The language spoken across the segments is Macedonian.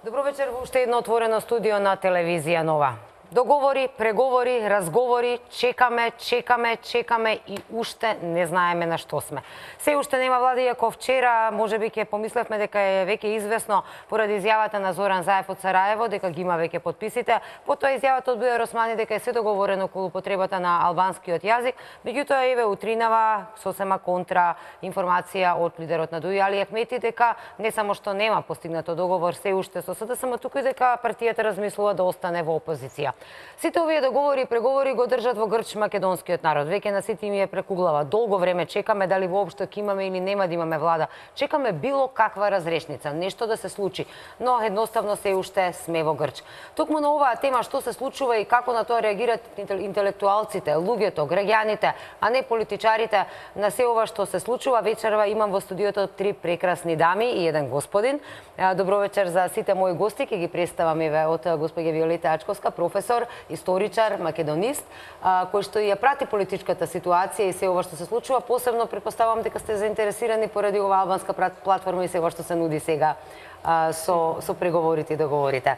Добро вечер во уште едно отворено студио на телевизија Нова. Договори, преговори, разговори, чекаме и уште не знаеме на што сме. Се уште нема влада, иако вчера можеби ќе помислевме дека е веќе известно поради изјавата на Зоран Заев од Сараево дека ги има веќе подписите. Потоа изјавата од Бујар Османи дека е се договорено околу потребата на албанскиот јазик, меѓутоа еве утринава сосема контра информација од лидерот на Дуи Али Ахмети дека не само што нема постигнато договор се уште со СДСМ, туку и дека партијата размислува да остане во опозиција. Сите овие договори и преговори го држат во грч македонскиот народ. Веќе на сите им е прекуглава. Долго време чекаме дали воопшто ќе имаме или нема да имаме влада. Чекаме било каква разрешница, нешто да се случи, но едноставно се уште сме во грч. Токму на оваа тема што се случува и како на тоа реагираат интелектуалците, луѓето, граѓаните, а не политичарите на се ова што се случува, вечерва имам во студиото три прекрасни дами и еден господин. Добро вечер за сите мои гости, ќе ги представам еве од госпоѓа Виолета Ачковска, професор, историчар, македонист, кој што ја прати политичката ситуација и се ова што се случува. Посебно предпоставам дека сте заинтересирани поради оваа албанска платформа и се ова што се нуди сега со преговорите и договорите.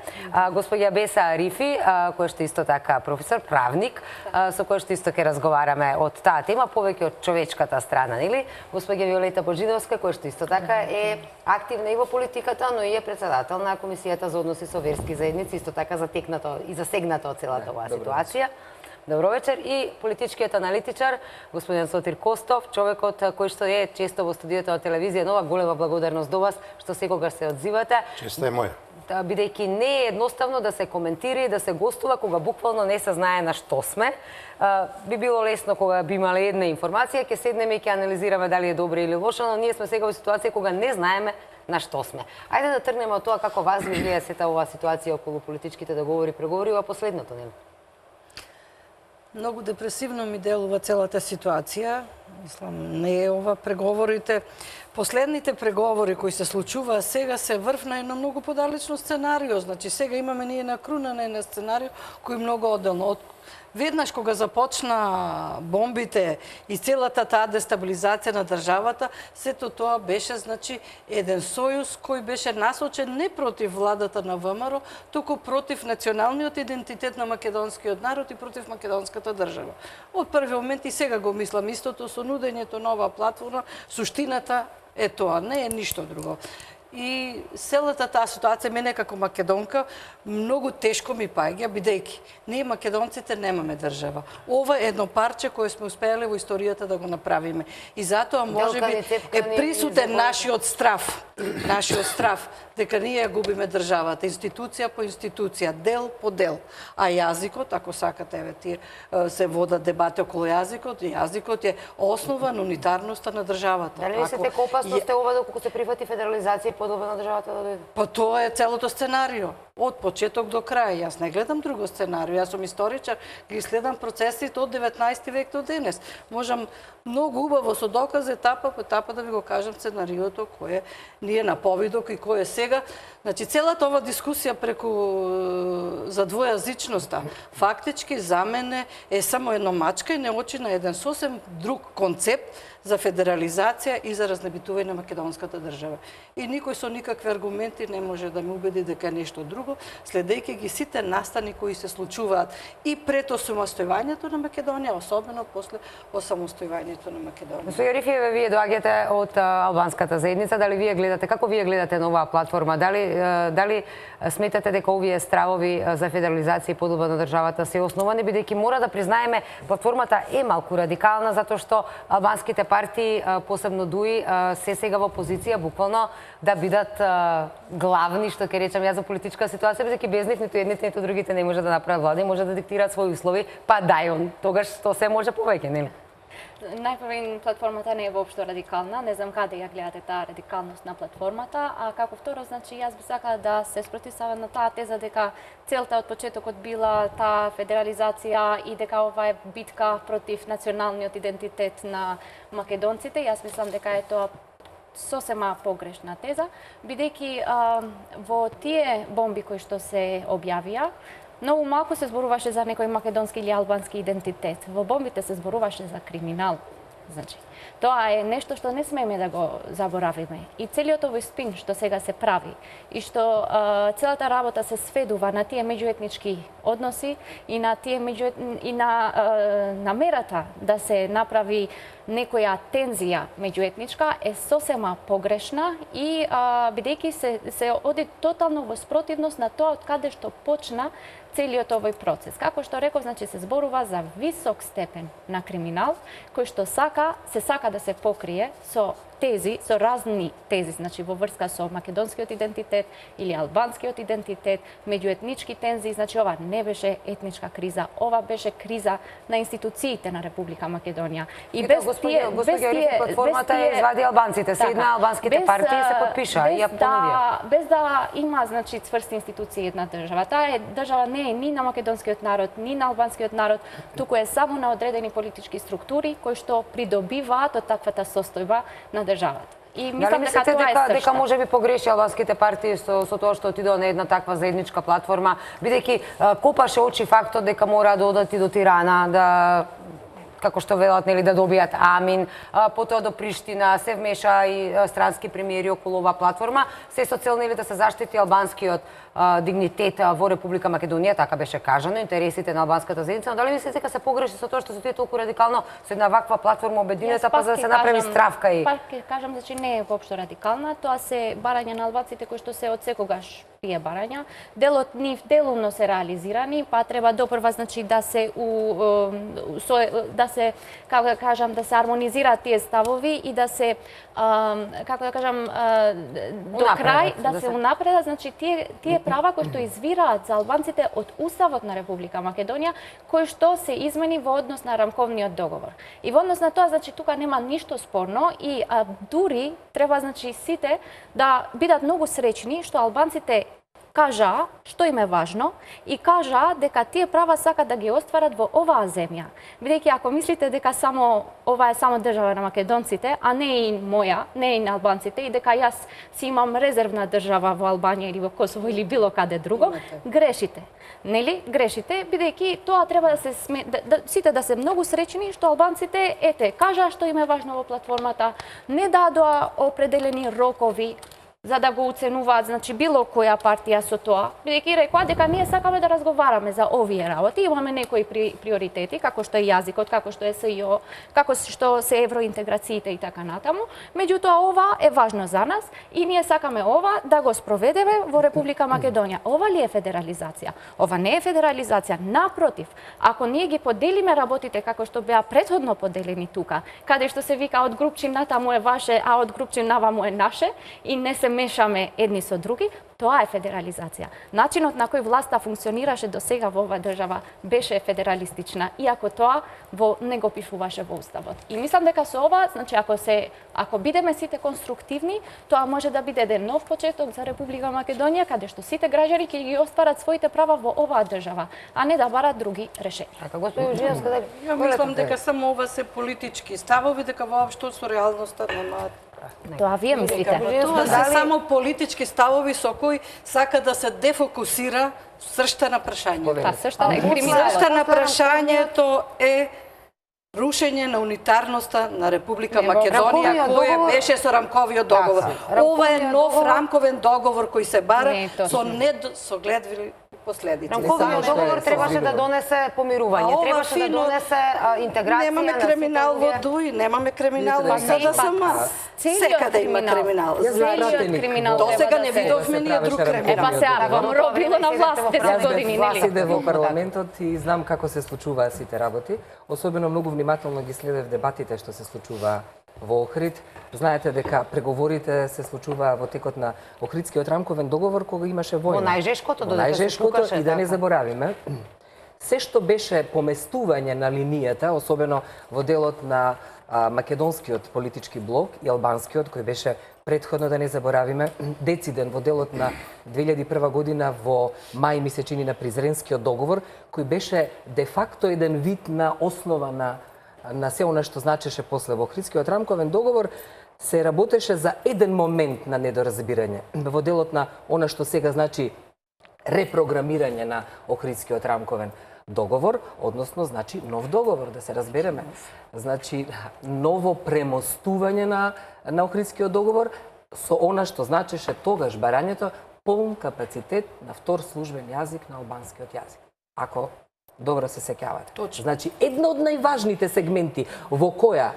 Господја Беса Арифи, која што исто така професор, правник, со која што исто ќе разговараме од таа тема, повеќе од човечката страна, нели? Господја Виолета Боџидовска, која што исто така е активна и во политиката, но и е председател на Комисијата за односи со верски заедници, исто така затекнато и засегнато од целата оваа ситуација. Добро вечер. И политичкиот аналитичар, господин Сотир Костов, човекот кој што е често во студиото на телевизија Нова. Голема благодарност до вас што секогаш се одзивате. Честа е моја. Бидејќи не е едноставно да се коментира и да се гостува кога буквално не се знае на што сме. Би било лесно кога би имале една информација, ќе седнеме и ќе анализираме дали е добра или лоша, но ние сме сега во ситуација кога не знаеме на што сме. Ајде да тргнеме од тоа како вас ви гледа сета оваа ситуација околу политичките договори и преговори, ова последното, нели? Многу депресивно ми делува целата ситуација. Мислам, не е ова преговорите. Последните преговори кои се случува сега се врв на едно многу подалечно сценарио. Значи, сега имаме ние на круна на едно сценарио кој е многу одделно. Веднаш кога започна бомбите и целата таа дестабилизација на државата, сето тоа беше, значи, еден сојуз кој беше насочен не против владата на ВМРО, туку против националниот идентитет на македонскиот народ и против македонската држава. Од први момент и сега го мислам истото со нудењето на оваа платформа, суштината е тоа, не е ништо друго. И целата таа ситуација мене како македонка многу тешко ми паѓа, бидејќи ние македонците немаме држава. Ова е едно парче кое сме успеале во историјата да го направиме. И затоа можеби е присутен нашиот страф дека ние губиме државата, институција по институција, дел по дел. А јазикот, ако сакате, еве тие се водат дебати околу јазикот е основа на унитарноста на државата. Дали мислите дека опасност е ова доколку се прифати федерализација подобна на државата да дојде? Па тоа е целото сценарио. Од почеток до крај. Јас не гледам друго сценарио. Јас сум историчар, ги следам процесите од 19 век до денес. Можам многу убаво со докази етапа по етапа да ви го кажам сценариото кое ние на повидок и кое сега. Значи целата ова дискусија преку за двојазичноста фактички за мене е само едно мачка и не очи на еден сосем друг концепт за федерализација и за разнебитување на македонската држава. И никој со никакви аргументи не може да ме убеди дека е нешто друго, следејќи ги сите настани кои се случуваат и пред осамостојувањето на Македонија, особено после осамостојувањето на Македонија. Господин Арифи, вие доаѓате од албанската заедница, дали вие гледате, како вие гледате на оваа платформа? Дали сметате дека овие стравови за федерализација и подоба на државата се основани, бидејќи мора да признаеме платформата е малку радикална затоа што албанските партии, посебно ДУИ, се сега во позиција буквално да бидат главни, што ќе речам ја за политичка ситуација, бидејќи без нив ниту едните ниту другите не може да направат влада и може да диктираат своји услови, па дај тогаш тоа се може повеќе, нели? Најпрво, платформата не е воопшто радикална, не знам каде ја гледате таа радикалност на платформата, а како второ, значи јас би сакала да се спротивставам на таа теза дека целта од почетокот била таа федерализација и дека ова е битка против националниот идентитет на македонците. Јас мислам дека е тоа сосема погрешна теза, бидејќи во тие бомби кои што се објавија, многу малку се зборуваше за некој македонски или албански идентитет. Во бомбите се зборуваше за криминал. Значи, тоа е нешто што не смееме да го заборавиме. И целиот овој спин што сега се прави и што целата работа се сведува на тие меѓуетнички односи и на тие намерата да се направи некоја тензија меѓуетничка е сосема погрешна и бидејќи се оди тотално во спротивност на тоа од каде што почна целиот овој процес. Како што реков, значи се зборува за висок степен на криминал кој што се сака да се покрие со тези, со разни тези, значи во врска со македонскиот идентитет или албанскиот идентитет, меѓуетнички тензии, значи ова не беше етничка криза, ова беше криза на институциите на Република Македонија. И без тие платформата ја извади албанците, се една албанските партии се подпиша и ја понудија. Без да има значи цврсти институции една држава. Таа држава не е ни на македонскиот народ, ни на албанскиот народ, туку е само на одредени политички структури кои што придобиваат од таквата состојба на државата. И мислам дека тоа е сршта. Дека може би погреши албанските партии со тоа што отидоа на една таква заедничка платформа, бидејќи копаше очи фактот дека мора да одат и до Тирана, да како што велат, нели, да добијат амин, потоа до Приштина, се вмеша и странски премиери околу оваа платформа, се со цел, нели, да се заштити албанскиот дигнитет во Република Македонија, така беше кажано, интересите на албанската заедница, но дали мислите дека се погреши со тоа што се тие толку радикално со една ваква платформа обединета, па за да се направи стравка и... Пак ќе кажам, значи не е воопшто радикална, тоа се барања на албанците кои што се од секогаш тие барања. Делот нив делумно се реализирани, па треба допрва значи да се како да кажам, да се армонизираат тие ставови и да се како да кажам до крај да се унапредат, значи тие права кои што извираат за албанците од уставот на Република Македонија, кои што се измени во однос на рамковниот договор. И во однос на тоа, значи тука нема ништо спорно и дури треба значи сите да бидат многу среќни што албанците кажаа што им е важно и кажаа дека тие права сакат да ги остварат во оваа земја. Бидејќи ако мислите дека само ова е само држава на македонците, а не и моја, не и на албанците и дека јас си имам резервна држава во Албанија или во Косово или било каде друго, грешите. Нели? Грешите, бидејќи тоа треба да се сите да се многу среќни што албанците кажаа што им е важно во платформата, не дадоа определени рокови за да го оценуваат, значи било која партија со тоа, бидејќи рекоа дека ние сакаме да разговараме за овие работи, имаме некои приоритети, како што е јазикот, како што е СИО, како што се евроинтеграциите и така натаму. Меѓутоа ова е важно за нас и ние сакаме ова да го спроведеме во Република Македонија. Ова ли е федерализација? Ова не е федерализација, напротив. Ако ние ги поделиме работите како што беа претходно поделени тука, каде што се вика од групчин натаму е ваше, а од групчин наваму е наше и не се мешаме едни со други, тоа е федерализација. Начинот на кој власта функционираше до сега во оваа држава беше федералистична, иако тоа не го пишуваше во уставот. И мислам дека со ова, значи ако бидеме сите конструктивни, тоа може да биде еден нов почеток за Република Македонија, каде што сите граѓани ќе ги остварат своите права во оваа држава, а не да барат други решенија. Така, господи Ужиевска, ја мислам дека само ова се политички ставови, дека воопшто со реалноста немаат. Тоа вие мислите? Тоа се само политички ставови со кои сака да се дефокусира сршта на прашањето. Па сршта на криминалот. Сршта на прашањето е рушење на унитарноста на Република Македонија, кој беше со рамковиот договор. Ова е нов рамковен договор кој се бара со недогледливи последици. Рамковиот договор требаше да донесе помирување, требаше да донесе интеграција. Немаме криминал во ДУИ, немаме криминал во СДСМ. Секаде има криминал. До сега не видовме ние друг криминал. Па сега, ВМРО било на власт 10 години, нели? Јас иде во парламентот и знам како се случуваат сите работи. Особено многу внимателно ги следев дебатите што се случува во Охрид. Знаете дека преговорите се случуваа во текот на Охридскиот рамковен договор кога имаше војна. Во најжешкото, и да не заборавиме. Се што беше поместување на линијата, особено во делот на македонскиот политички блок и албанскиот, кој беше претходно, да не заборавиме, дециден во делот на 2001 година во мај месечини на Призренскиот договор, кој беше де факто еден вид на основа на се она што значеше после во Охридскиот рамковен договор, се работеше за еден момент на недоразбирање во делот на она што сега значи репрограмирање на Охридскиот рамковен договор, односно значи нов договор, да се разбереме. Значи ново премостување на Охридскиот договор со она што значеше тогаш барањето полн капацитет на втор службен јазик на албанскиот јазик. Ако добро се сеќавате. Точно. Значи една од најважните сегменти во која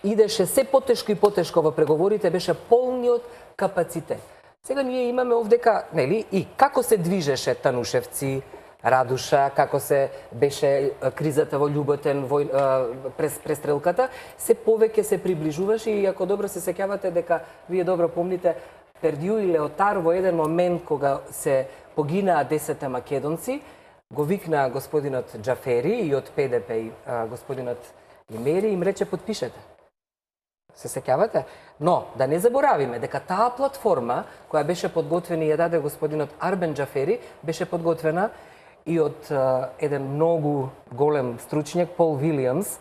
идеше се потешко и потешко во преговорите беше полниот капацитет. Сега ние имаме овдека, нели, и како се движеше Танушевци, Радуша, како се беше кризата во Љуботен, престрелката, се повеќе се приближуваше и ако добро се сеќавате дека вие добро помните Пердију и Леотар во еден момент кога се погинаа 10 македонци, го викна господинот Џафери и од ПДП и господинот Имери им рече подпишете. Се сеќавате? Но, да не заборавиме дека таа платформа која беше подготвена и ја даде господинот Арбен Џафери, беше подготвена и од еден многу голем стручњак, Пол Вилијамс,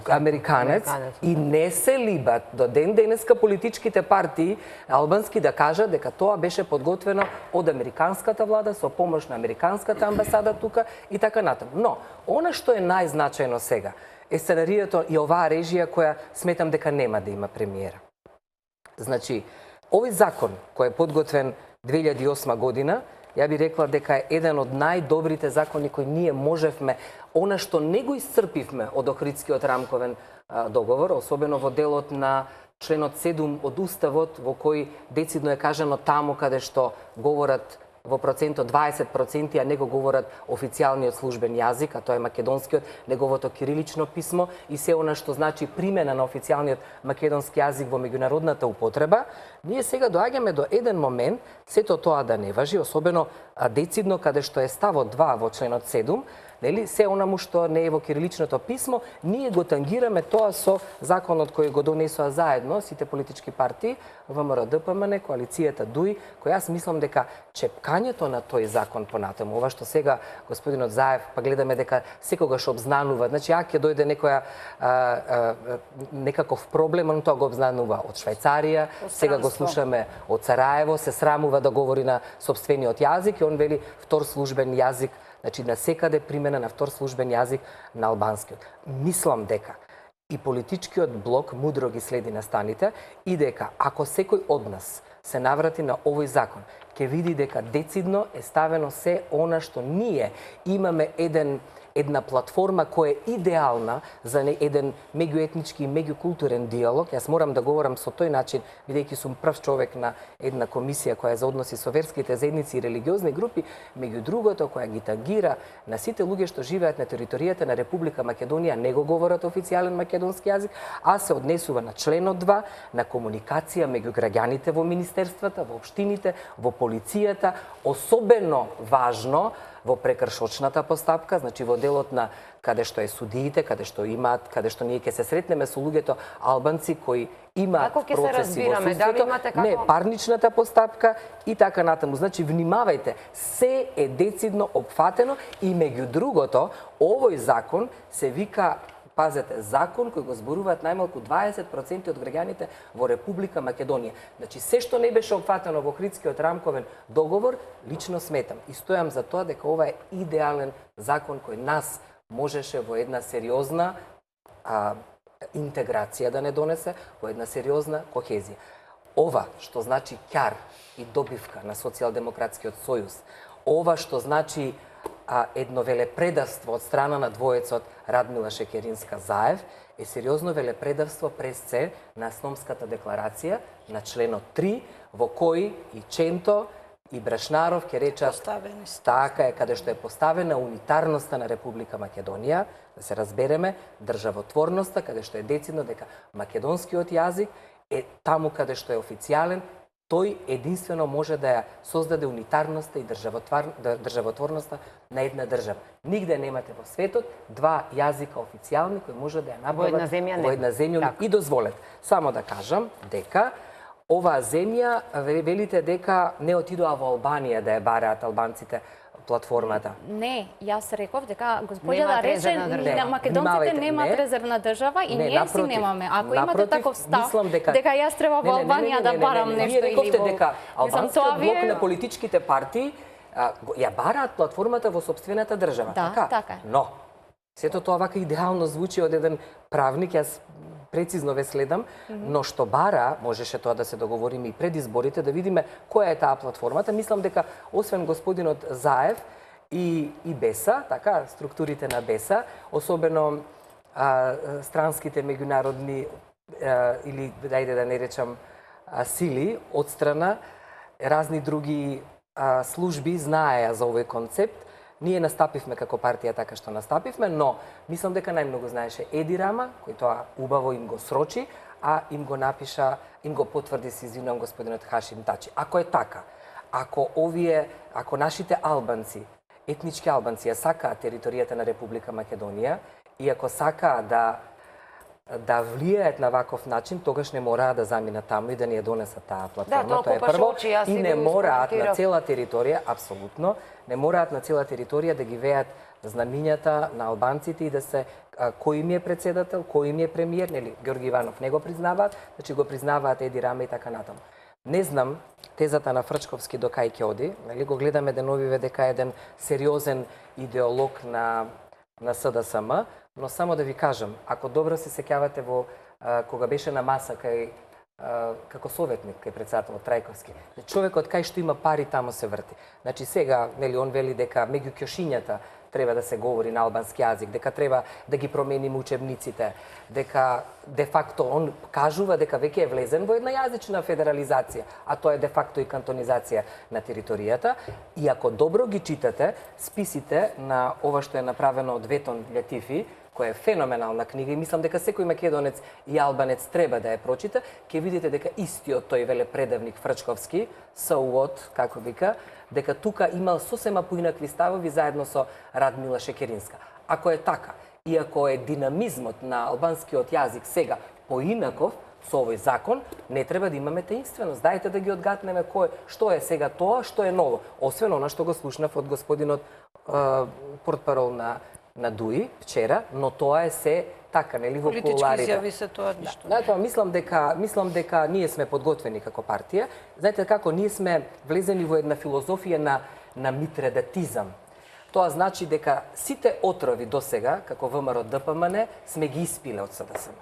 американец, и не се либат до ден денеска политичките партии албански да кажат дека тоа беше подготвено од американската влада со помош на американската амбасада тука и така натаму. Но, она што е најзначајно сега е сценаријето и оваа режија која сметам дека нема да има премиера. Значи, овој закон кој е подготвен 2008 година, ја би рекла дека е еден од најдобрите закони кои ние можевме, она што не го исцрпивме од Охридскиот рамковен договор, особено во делот на членот 7 од Уставот, во кој децидно е кажано таму каде што говорат во процентот 20%, а не го говорат официјалниот службен јазик, а тоа е македонскиот, неговото кирилично писмо и се она што значи примена на официјалниот македонски јазик во меѓународната употреба, ние сега доаѓаме до еден момент сето тоа да не важи, особено децидно каде што е ставот 2 во членот 7, нели, се онаму што не е во кириличното писмо, ние го тангираме тоа со законот кој го донесоа заедно сите политички партии, ВМРО ДПМН, коалицијата ДУИ, кој јас мислам дека чепкањето на тој закон понатаму, ова што сега господинот Заев, па гледаме дека секогаш обзнанува, значи ја ќе дојде некоја некаков проблем, он тоа го обзнанува од Швајцарија, сега го слушаме од Сараево, се срамува да говори на сопствениот јазик и он вели втор службен јазик. Значи, на секаде примена на втор службен јазик на албанскиот. Мислам дека и политичкиот блок мудро ги следи настаните и дека ако секој од нас се наврати на овој закон, ќе види дека децидно е ставено се она што ние имаме една платформа која е идеална за еден меѓуетнички и меѓукултурен диалог. Јас морам да говорам со тој начин, бидејќи сум прв човек на една комисија која е за односи со верските заедници и религиозни групи, меѓу другото која ги тангира на сите луѓе што живеат на територијата на Република Македонија, не го говорат официјален македонски јазик, а се однесува на членот 2, на комуникација меѓу граѓаните во министерствата, во општините, во полицијата, особено важно во прекршочната постапка, значи во делот на каде што е судиите, каде што ние ќе се сретнеме со луѓето албанци кои имаат процеси во судството, не, парничната постапка и така натаму. Значи, внимавајте, се е децидно опфатено и меѓу другото, овој закон се вика, пазете, закон кој го зборуваат најмалку 20% од граѓаните во Република Македонија. Значи, се што не беше опфатено во Охридскиот рамковен договор, лично сметам и стојам за тоа дека ова е идеален закон кој нас можеше во една сериозна интеграција да не донесе, во една сериозна кохезија. Ова што значи ќар и добивка на Социјалдемократскиот сојуз, ова што значи едно велепредавство од страна на двоецот Радмила Шекеринска-Заев е сериозно велепредавство през се на Сномската декларација на членот 3, во кој и Ченто и Брашнаров ќе речат така е, каде што е поставена унитарноста на Република Македонија, да се разбереме, државотворноста, каде што е децидно дека македонскиот јазик е таму каде што е официјален, тој единствено може да ја создаде унитарноста и државотворноста на една држава. Нигде немате во светот два јазика официјални кои може да ја набават во една земја и дозволет. Само да кажам дека оваа земја, велите дека не отидоа во Албанија да ја бараат албанците платформата. Не, јас реков дека господјата рече македонците немаат резервна држава и ние си немаме. Ако имате таков став, дека јас треба во Албанија да барам нешто или во... Вие рековте дека албанскиот блок на политичките партии ја бараат платформата во сопствената држава. Да, така е. Но, сето тоа вака идеално звучи од еден правник, јас прецизно ве следам, но што бара, можеше тоа да се договориме и пред изборите, да видиме која е таа платформата. Мислам дека, освен господинот Заев и БЕСА, така, структурите на БЕСА, особено странските меѓународни или, дајде да не речам, сили од страна, разни други служби знаеа за овој концепт. Ние настапивме како партија така што настапивме, но мислам дека најмногу знаеше Еди Рама, кој тоа убаво им го срочи, а им го напиша, им го потврди, се извинувам, господинот Хашим Тачи. Ако е така, ако нашите албанци, етнички албанци, ја сакаат територијата на Република Македонија и ако сакаат да влијаат на ваков начин, тогаш не мораат да заминат таму и да ни ја донесат таа платформа. Тоа е прво. И не мораат на цела територија, апсолутно, не мораат на цела територија да ги веат знамињата на албанците и да се кој им е председател, кој им е премиер, нели Георги Иванов не го признаваат, значи го признаваат Еди Рама и така натаму. Не знам тезата на Фрчковски до кај ќе оди, нели го гледаме деновиве дека е еден сериозен идеолог на СДСМ, но само да ви кажам, ако добро се сеќавате во кога беше на маса како советник кај председателот Трајковски, човекот кај што има пари тамо се врти. Значи сега, нели он вели дека меѓу ќошињата треба да се говори на албански јазик, дека треба да ги промениме учебниците, дека де факто он кажува дека веќе е влезен во една јазична федерализација, а тоа е де факто и кантонизација на територијата. И ако добро ги читате списите на ова што е направено од Ветон Летифи, која е феноменална книга и мислам дека секој македонец и албанец треба да ја прочита, ќе видите дека истиот тој велепредавник Фрчковски, Сауот, како вика, дека тука имал сосема поинакви ставови заедно со Радмила Шекеринска. Ако е така, и ако е динамизмот на албанскиот јазик сега поинаков со овој закон, не треба да имаме таинственост. Дајте да ги одгатнеме што е сега тоа, што е ново. Освен она што го слушнав од господинот портпарол на ДУИ вчера, но тоа е се така, нели, во кулуарите. Политички изјави се тоа ништо. Да, тоа мислам дека ние сме подготвени како партија. Знаете како, ние сме влезени во една филозофија на митредатизам. Тоа значи дека сите отрови до сега, како ВМРО ДПМН, сме ги испиле од СДСМ.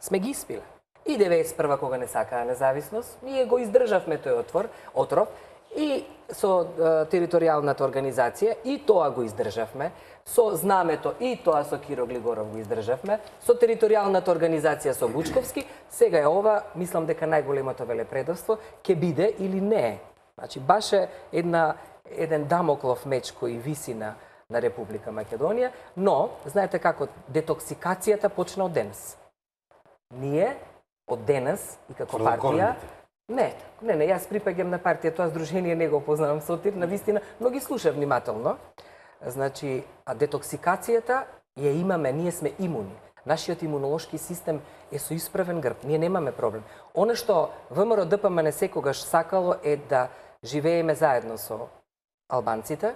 Сме ги испиле. И 91 кога не сакаа независност, ние го издржавме тој отров, и со територијалната организација, и тоа го издржавме, со знамето, и тоа со Киро Глигоров го издржавме, со територијалната организација со Бучковски, сега е ова, мислам дека најголемото велепредавство, ќе биде или не. Значи, баш е еден дамоклов меч кој виси на Република Македонија, но, знаете како, детоксикацијата почна од денес. Ние, од денес, и како партија, Не, јас припаѓам на партија, тоа здружение не го познавам Сотир, навистина, но ги слушав внимателно. Значи, детоксикацијата ја имаме, ние сме имуни. Нашиот имунолошки систем е со исправен грб, ние немаме проблем. Оно што ВМРО ДПМН секогаш сакало е да живееме заедно со албанците,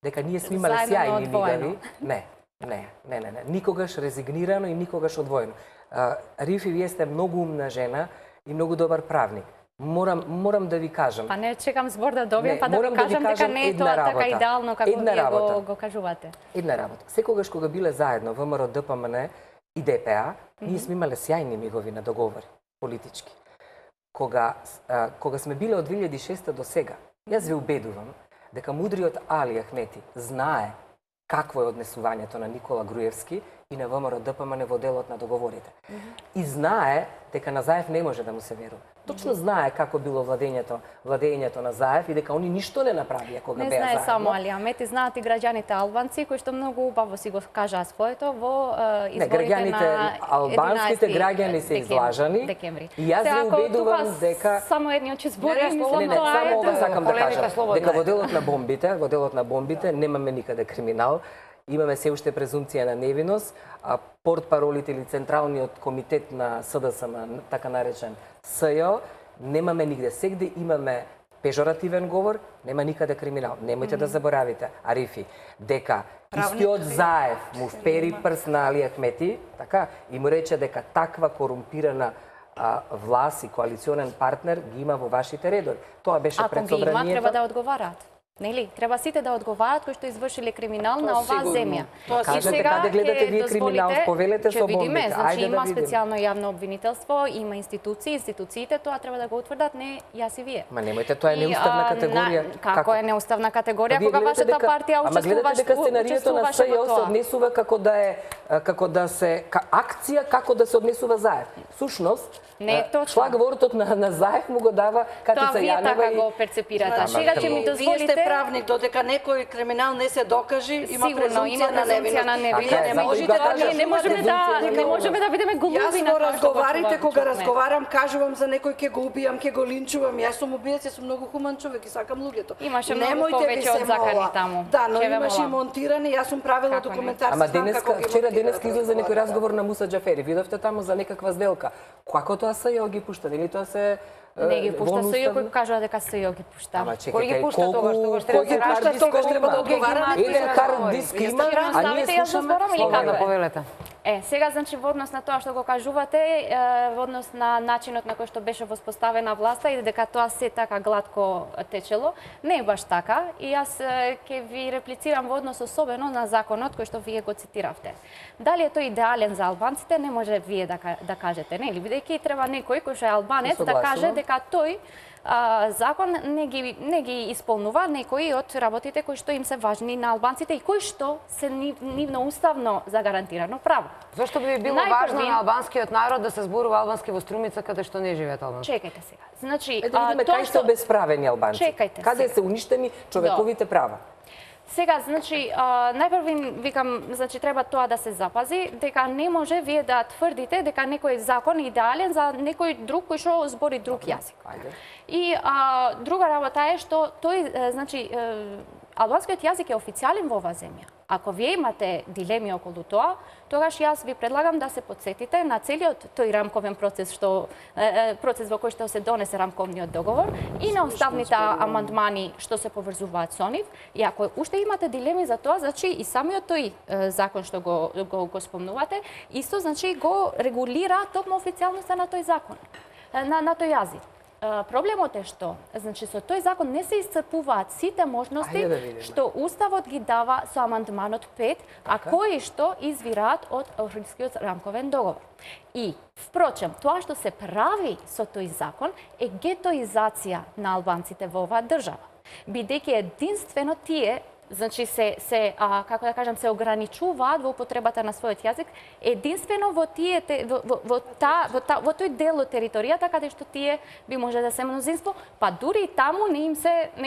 дека ние сме имале сјајни мигави. Не. Никогаш резигнирано и никогаш одвоено. Рифи, вие сте многу умна жена и многу добар правник. Морам да ви кажам. Па не чекам збор да добијам, па да ви кажам дека не е тоа така идеално како вие го кажувате. Една работа. Секогаш кога биле заедно ВМРО ДПМН и ДПА, ние сме имале сјајни мигови на договори политички. Кога сме биле од 2006 до сега, јас ви убедувам дека мудриот Али Ахмети знае какво е однесувањето на Никола Груевски и на ВМРО ДПМН во делот на договорите. И знае дека на Заев не може да му се верува. Точно знае како било владењето на Заев и дека они ништо не направија кога беа заедно. Не знае само Али Ахмети, знаат и граѓаните албанци кои што многу убаво си го кажаа своето во изборите на 11 албанските граѓани се излажани. Декември. И јас ви убедувам дека само едниот ќе збори, само ова сакам да кажам, дека во делот на бомбите немаме никаде криминал. Имаме се уште презумција на невиност, а портпаролите или Централниот комитет на СДСМ, така наречен СЈО, немаме нигде. Сегде имаме пежоративен говор, нема никаде криминал. Немојте да заборавите, Арифи, дека истиот Заев му впери прст на Али Ахмети, така, и му рече дека таква корумпирана власт и коалиционен партнер ги има во вашите редови. Тоа беше пред Ако ги има, собранието. треба да одговараат. Нели? Треба сите да одговараат кои што извршиле криминал на оваа сигурно. земја. Тоа Кажете, сега каде гледате ќе вие криминал? дозволите- Повелете ќе со видиме, бомбите. значи Ајде да има видиме. специјално јавно обвинителство, има институциите тоа треба да го утврдат, не јас и вие. Ма немојте, тоа е неуставна категорија. Како е неуставна категорија Вие кога гледате вашата партија ама гледате дека сценарието на учествуваше во СЈО се тоа? однесува како да се акција, како да се однесува Заев. Сушност, Не е точно. шлагвортот на Заев му го дава Тоа Катица вие така Јанева го перцепирате. Ама, Сега ќе ми Вие дозволите сте правник, додека некој криминал не се докажи, има Сигурно, презумпција има на презумпција на невиност. Така е, Вие не затоа можете и го да кажав. не можеме презумпција на не можеме да бидеме голуби Јас на во тоа што го разговарите, кога чуваме. разговарам, кажувам за некој ќе го убијам, ќе го линчувам. Јас сум убиец, јас сум многу хуман човек и сакам луѓето. Имаше многу Немојте ви повеќе се од закани мола. таму. Да, но Ќе ве имаше и молам. монтирани, јас сум правила Како не? документар. Ама знам денеска, како ги вчера монтираат денеска излезе некој разговарите. разговор на Муса Џафери. Видовте таму за некаква сделка. Како тоа СЈО ги пушта? Нели тоа се Не ги пушта волно СЈО, уставно? кој кажува дека СЈО ги пушта. Ама Кој ги чекајте, пушта тогаш? Тогаш треба да се колку рашта, хард тогаш дисков треба да има? одговараме. Еден хард диск има, Ќе а ние оставите, јас да слушаме зборам или Слободно. како е? Повелете. Сега, значи, во однос на тоа што го кажувате, во однос на начинот на кој што беше воспоставена власта и дека тоа се така гладко течело, не е баш така. И јас ќе ви реплицирам во однос особено на законот кој што вие го цитиравте. Дали е тој идеален за албанците, не може вие да кажете, нели? Бидејќи треба некој кој што е албанец да каже дека тој закон не ги исполнува некои од работите кои што им се важни на албанците и кои што се нивно уставно загарантирано право. Зошто би било важно на албанскиот народ да се зборува албански во Струмица каде што не живеат албанци? Чекајте сега. Значи, Да видиме кај се обесправени албанци. Чекајте Каде сега. се уништени човековите права. Сега, значи, најпрво викам, значи треба тоа да се запази, дека не може вие да тврдите дека некој закон е идеален за некој друг кој што збори друг јазик. Ајде. И друга работа е што тој, значи, албанскиот јазик е официјален во оваа земја. Ако вие имате дилеми околу тоа, тогаш јас ви предлагам да се потсетите на целиот тој рамковен процес процес во кој што се донесе рамковниот договор и на уставните амандмани што се поврзуваат со нив. И ако уште имате дилеми за тоа, значи и самиот тој закон што го спомнувате, исто значи го регулира токму официјалноста на тој закон, на тој јазик. Проблемот е што, значи со тој закон не се исцрпуваат сите можности Ајде да видиме. што Уставот ги дава со амандманот 5, а кои што извираат од Охридскиот рамковен договор. И, впрочем, тоа што се прави со тој закон е гетоизација на албанците во оваа држава. Бидејќи единствено тие, значи како да кажам, се ограничуваат во употребата на својот јазик единствено во тие во тој дел од територијата каде што тие би може да се мнозинство, па дури и таму не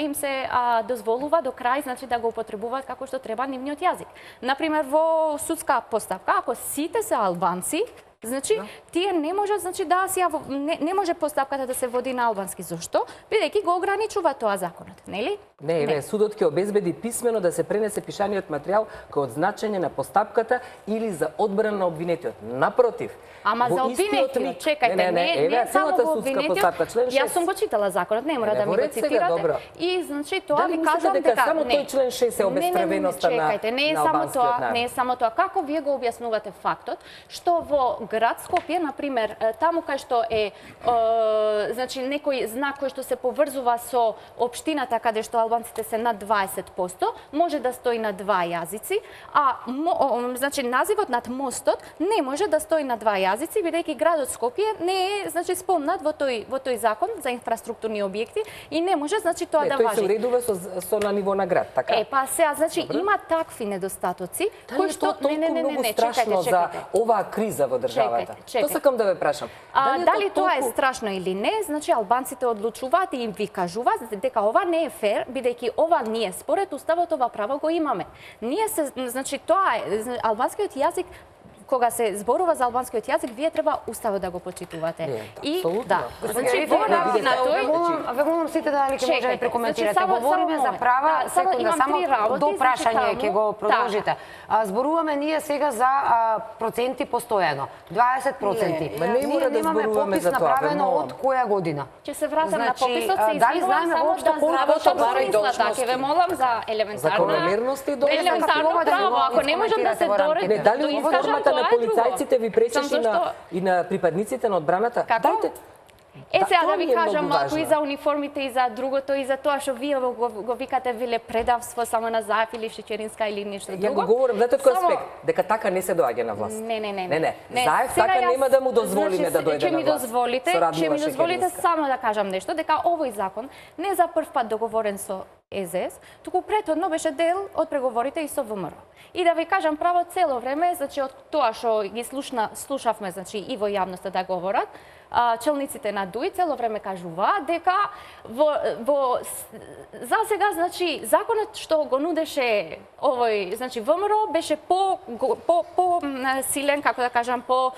им се дозволува до крај, значи да го употребуваат како што треба нивниот јазик. Например, во судска постапка, ако сите се албанци, значи, тие не може, значи, не може постапката да се води на албански. Зошто? Бидејќи го ограничува тоа законот, нели? Не, судот ќе обезбеди писмено да се пренесе пишаниот материјал кој од значење на постапката или за одбрана на обвинетиот. Напротив, Ама за обвинетиот, чекајте, не само во обвинетиот. Јас сум го читала законот, не мора да ми го цитирате. И значи тоа ви кажам дека само тој член 6 е обесправеноста на чекајте, не е само тоа, народ. не е само тоа. Како вие го објаснувате фактот што во град Скопје, на пример, таму кај што е значи некој знак кој што се поврзува со општината каде што албанците се над 20%, може да стои на два јазици, а значи називот над мостот не може да стои на два јазици, бидејќи градот Скопје не е значи спомнат во тој закон за инфраструктурни објекти и не може значи тоа да важи. Тој се уредува со на ниво на град, така? Па сега значи има такви недостатоци кои што многу страшно за оваа криза во државата. Што сакам да ве прашам? Дали тоа е страшно или не, значи албанците одлучуваат и им ви кажуваат дека ова не е фер, бидејќи ова ние според уставот ова право го имаме. Ние се значи тоа е албанскиот јазик. Кога се зборува за албанскиот јазик, вие треба уставот да го почитувате. И да, значи во на тој ве молам сите дали ќе може да прекоментирате. Говориме за права, секунда само до прашање ќе го продолжите. Зборуваме ние сега за проценти постојано. 20%. Не мора да зборуваме за тоа. Направено од која година? Ќе се вратам на пописот, се дали знаеме воопшто колку бара и должности? Ќе ве молам за елементарна закономерност и должности. Елементарно право, ако не можам да се дорете дали униформата на полицајците ви пречеше Зашто- и на припадниците на одбраната? Како? Дајте. Сега тоа да ви ми е кажам многу малку важно. и за униформите и за другото и за тоа што вие го викате велепредавство само на Заев или Шечеринска или нешто Ја друго. го говорам, знаете од кој Само- аспект? Дека така не се доаѓа на власт. Не. Заев Сега така јас- нема да му дозволиме да дојде ќе на ми власт. дозволите, со Радмила ќе ми дозволите Шекеринска. само да кажам нешто, дека овој закон не за прв пат договорен со СДС, туку претhodно беше дел од преговорите и со ВМРО. И да ви кажам право цело време, значи од тоа што ги слушавме, значи и во јавноста да говорат, челниците на ДУИ цело време кажуваат дека за сега, значи, законот што го нудеше овој, значи, ВМРО беше по силен, како да кажам, по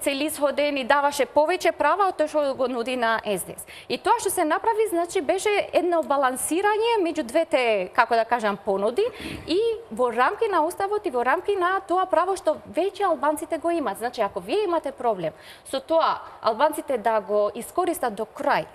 целисходен и даваше повеќе права од тоа што го нуди на СДС. И тоа што се направи, значи, беше едно балансирање меѓу двете, како да кажам, понуди и во рамки на уставот и во рамки на тоа право што веќе албанците го имат. Значи, ако вие имате проблем со тоа албанците да го искористат до крај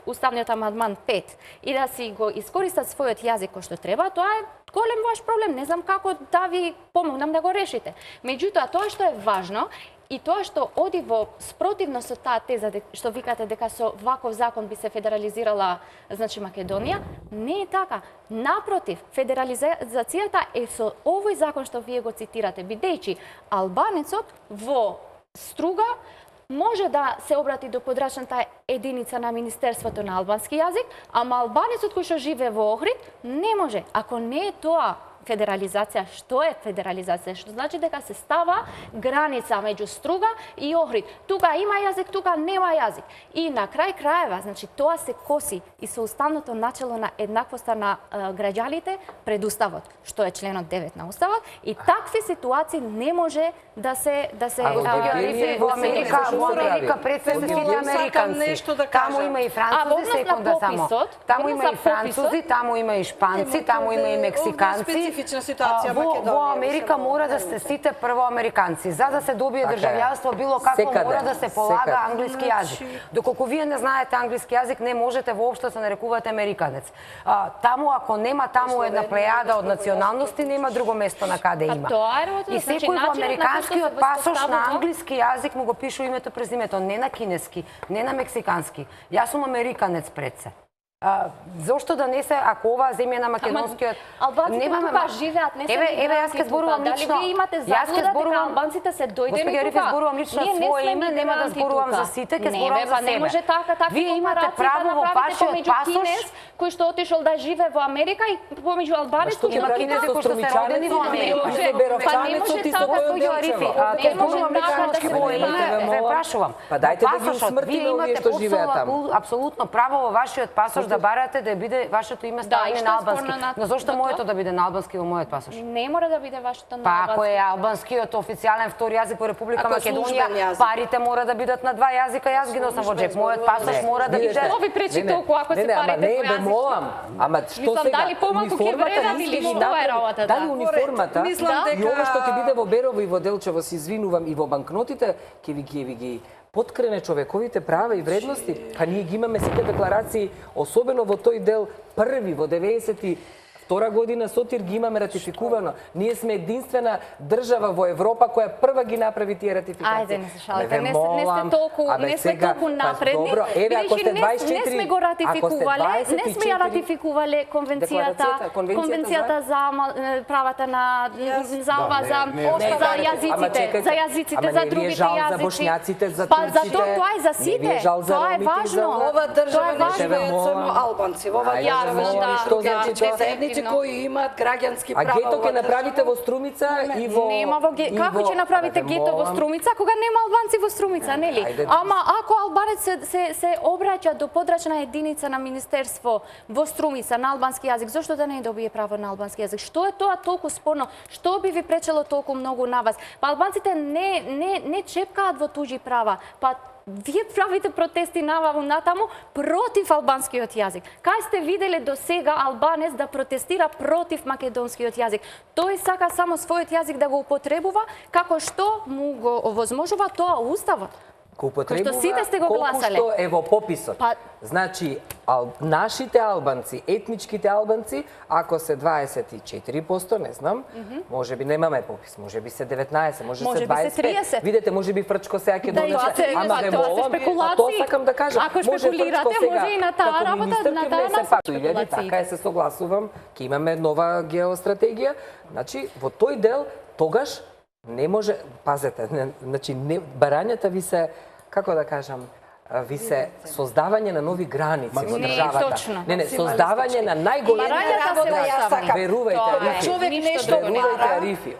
уставниот амандман 5 и да си го искористат својот јазик кој што треба, тоа е голем ваш проблем. Не знам како да ви помогнам да го решите. Меѓутоа, тоа што е важно и тоа што оди во спротивно со таа теза што викате дека со ваков закон би се федерализирала, значи, Македонија, не е така. Напротив, федерализацијата е со овој закон што вие го цитирате, бидејќи албанецот во Струга може да се обрати до подрачната единица на Министерството на албански јазик, ама албанецот кој што живее во Охрид не може. Ако не е тоа федерализација, што е федерализација? Што значи дека се става граница меѓу Струга и Охрид. Тука има јазик, тука нема јазик. И на крај крајева, значи тоа се коси и со уставното начело на еднаквоста на граѓаните пред уставот, што е членот 9 на уставот, и такви ситуации не може да се Во Америка председателите американци. Таму има и французи, секунда само. Таму има и французи, таму има и шпанци, таму има и мексиканци. Во Америка мора да сте сите прво американци. За да се добие државјанство било какво мора да се полага англиски јазик. Доколку вие не знаете англиски јазик, не можете воопшто се нарекувате американец. Таму ако нема таму една плејада од националности, нема друго место на каде има. И секој во американскиот пасош на англиски јазик му го пишу името презимето, не на кинески, не на мексикански. Јас сум американец пред се. Зошто да не се, ако оваа земја на македонскиот... Албанците тука живеат, не се јас ке зборувам лично. Дали вие имате заблуда дека албанците се дојдени тука? Госпоѓа Ариф, зборувам лично своје име, нема да зборувам за сите, ке зборувам за себе. Не може така вие имате право во вашиот пасош кој што отишол да живее во Америка и помеѓу албанец кој има кинези кои што се родени во Америка. Па не може така, Госпоѓа Арифи, ке зборувам лично своје име, ве прашувам. Па дајте да ги усмртиме овие што живеат таму. Апсолутно право во вашиот пасош да барате да биде вашето име ставено на албански. Но зошто моето да биде на албански во мојот пасош? Не мора да биде вашето на Па албански. ако е албанскиот официјален втори јазик во Република Македонија, парите мора да бидат на два јазика, јас ги носам во џеп. Мојот пасош мора да биде... Што ви пречи толку ако се парите во јазик? Не, молам. Ама што сега? Дали помалку ќе вредат или што е работата? Дали униформата и ова што ќе биде во Берово и во Делчево, се извинувам, и во банкнотите, ќе ви ги поткрене човековите права и вредности, па ние ги имаме сите декларации, особено во тој дел први во 92 година Сотир ги имаме ратификувано. Ние сме единствена држава во Европа која прва ги направи тие ратификации. Ајде, не се шалите, не сте толку напредни. Добро, еве ако сте 24, не сме го ратификувале, не сме ја ратификувале конвенцијата за правата на за јазиците, за другите јазици. За бошњаците, за па турците. За тоа е за сите. Тоа е важно. Ова држава не живеат само албанци. Ова заедници кои имаат граѓански права. А гето ќе направите во Струмица и во... Нема во гето. Како ќе направите гето во Струмица кога нема албанци во Струмица, нели? Ама ако албанец се обраќа до подрачна единица на Министерство во Струмица на албански јазик, зошто да не добие право на албански јазик? Што е тоа толку спорно? Што би ви пречело толку многу на вас? Па албанците не чепкаат во туѓи права. Па вие правите протести наваму натаму против албанскиот јазик. Кај сте виделе до сега албанец да протестира против македонскиот јазик? Тој сака само својот јазик да го употребува како што му го овозможува тоа уставот. Го употребува Кој што сите сте го колку гласале. што е во пописот. Па- Значи, нашите албанци, етничките албанци, ако се 24%, не знам, може би немаме попис, може би се 19, може Може се би се 25. 30. Видете, може би Фрчко сега ќе Да, и тоа донесе, се- ама па, ве тоа се молам, спекулации. тоа сакам да кажам. Ако може спекулирате, Фрчко сега, може и на таа како работа, министер, на ќе таа внесе нас пак. спекулации. Така се согласувам, ќе имаме нова геостратегија. Значи, во тој дел, тогаш не може, пазете, значи, барањата ви се, како да кажам, ви се создавање на нови граници во Не, државата. точно. Не, создавање на најголеми Барањата се оставни. Верувајте, Тоа е. Арифи. Човек Ништо нешто друго не Верувајте, бара. Арифи.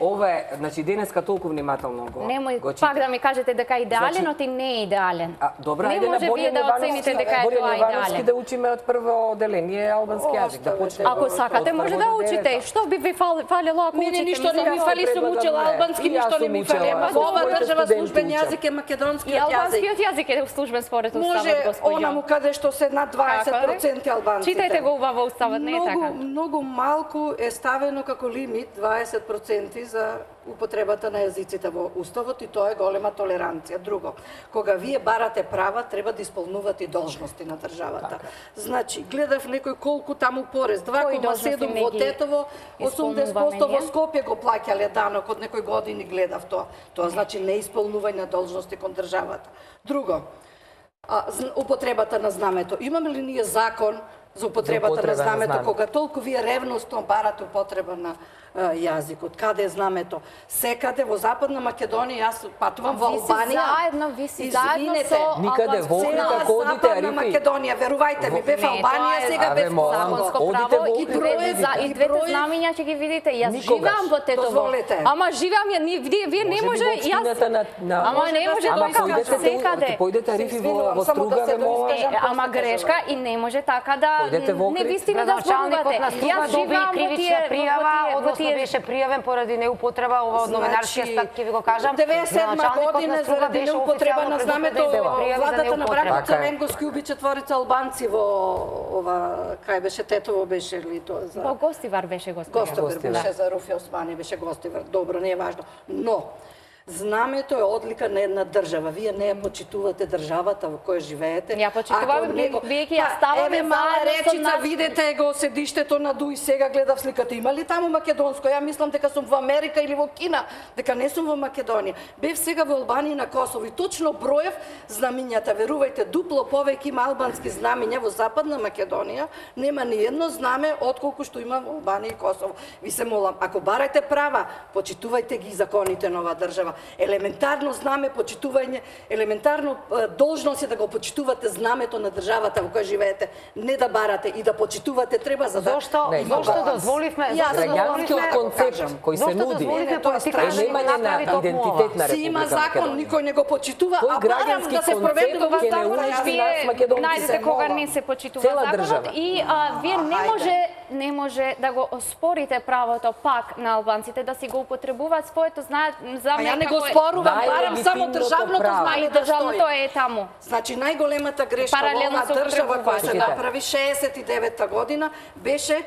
Ова е, значи денеска толку внимателно го Немој го пак читам. да ми кажете дека е идеален, ти не е идеален. Добра, Не ајде на може вие Борјан да Ивановски, оцените дека е Борјан тоа Ивановски идеален. да учиме од прво оделение албански јазик, да почнеме. Ако сакате, може да учите. Што би ви фалило ако Мене учите? ништо не ми Јас фали, сум предлагам учела не. албански, И јас ништо не сум ми учела. фали. Ама Со во ова моите држава студенти службен учам. јазик е И македонскиот јазик. албанскиот јазик е службен според уставот, Може господјо. онаму каде што се над 20% албанците. Читајте го убаво уставот, не е така. Многу малку е ставено како лимит 20% за употребата на јазиците во уставот и тоа е голема толеранција. Друго, кога вие барате права, треба да исполнувате должности на државата. Значи, гледав некој колку таму порез, 2,7 во Тетово, 80% во Скопје го плаќале данок од некој години, гледав тоа. Тоа значи неисполнување на должности кон државата. Друго, употребата на знамето. Имаме ли ние закон за употребата на знамето, кога толку вие ревностно барате употреба на јазикот? Каде е знамето? Секаде во Западна Македонија, јас патувам во Албанија. Ви си заедно со никаде во Охрид, ако одите, Западна Арифи. Македонија, верувајте ми, бев Албанија, сега бев законско Одите право во и Охрид, двете знамиња ќе ги видите. Јас Никогаш. живеам во Тетово. Дозволете. Ама живеам ја, вие не може, јас... Ама не може Ама така секаде. ќе појдете, Арифи, во Само да Струга, се ве молам. доискажам. Ама грешка и не може така да Појдете во Охрид. невистина да зборувате. на Струга доби кривична пријава, односно беше пријавен поради неупотреба, ова од новинарскиот стат ќе ви го кажам. 97 година заради неупотреба на знамето, владата на братот Така е. Црвенковски уби четворица албанци во ова, кај беше Тетово, беше ли тоа за... Во Гостивар беше господја. Гостивар беше за Руфи Османи, беше Гостивар. Добро, не е важно. Но, знамето е одлика на една држава. Вие не ја почитувате државата во која живеете. Ја почитуваме, вие ќе ја ставаме Еве мала заедно со речица, нас. видете го седиштето на Дуј, сега гледав сликата. Има ли таму македонско? Ја мислам дека сум во Америка или во Кина, дека не сум во Македонија. Бев сега во Албанија и на Косово и точно броев знамињата. Верувајте, дупло повеќе има албански знамиња во Западна Македонија, нема ни едно знаме отколку што има во Албанија и Косово. Ви се молам, ако барате права, почитувајте ги законите на оваа држава. Елементарно знаме почитување, елементарно должност е да го почитувате знамето на државата во која живеете, не да барате и да почитувате треба за да Зошто дозволивме Граѓанскиот концепт кој се Зошто нуди дозволивме Не, тоа политиката е да го немање на направи токму идентитет ова? на Си има Република закон, Македонија. никој не го почитува, Тој а барам граѓански да се проведе концепт во ќе не Вие унижи нас македонците. Најдете кога не се почитува Цела законот држава. и вие не може да го оспорите правото пак на албанците да си го употребуваат своето знаме А ја не го како е- спорувам, барам само Најлегитимното државното право. А и знаме да државното стои. е таму. Значи, најголемата грешка во Паралелно оваа се држава која се употребува. направи 69-та година беше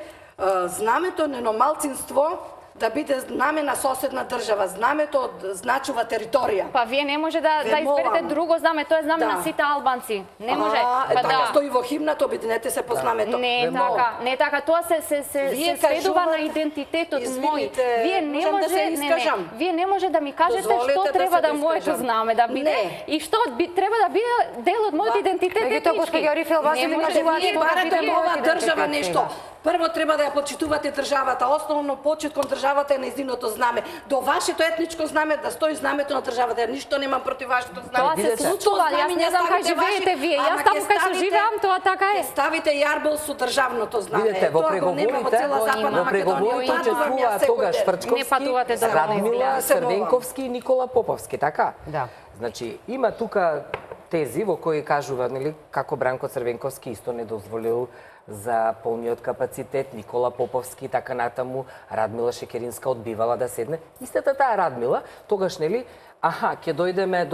знамето на едно малцинство да биде знаме на соседна држава. Знамето значува територија. Па вие не може да Ве изберете молам. друго знаме, тоа е знаме Да. на сите албанци. Не може. Па така да. стои во химната, обединете се по знамето. Не е Но, така, не е така. Тоа се Вие сведува кажувате- на идентитетот мој. Извините, Вие не можам да може, се искажам? вие не може да ми кажете Дозволете што да треба се да моето искажам. знаме да биде Не. и што треба да биде дел од мојот идентитет Меѓутоа, етнички. гospođo Arifil, вас Не ви може кажуваат вие што да барате биде- во оваа држава идентитет нешто. сега. Прво треба да ја почитувате државата. Основно почит кон државата е нејзиното знаме. До вашето етничко знаме да стои знамето на државата. Ја ништо немам против вашето знаме. Тоа се Видете. случува, јас не знам кај живеете вие. Јас таму кај што живеам, тоа така е. Ставите јарбол со државното знаме. Видете, во Тоа го нема во преговорите, цела Западна во преговорите Македонија. Патувам учествува јас секој тогаш ден. Фрчковски, Не патувате до Радмила се молам. Црвенковски и Никола Поповски, така? Да. Значи, има тука тези во кои кажува, нели, како Бранко Црвенковски исто не дозволил за полниот капацитет, Никола Поповски, така натаму, Радмила Шекеринска одбивала да седне. Истата таа Радмила, тогаш, нели, ќе дојдеме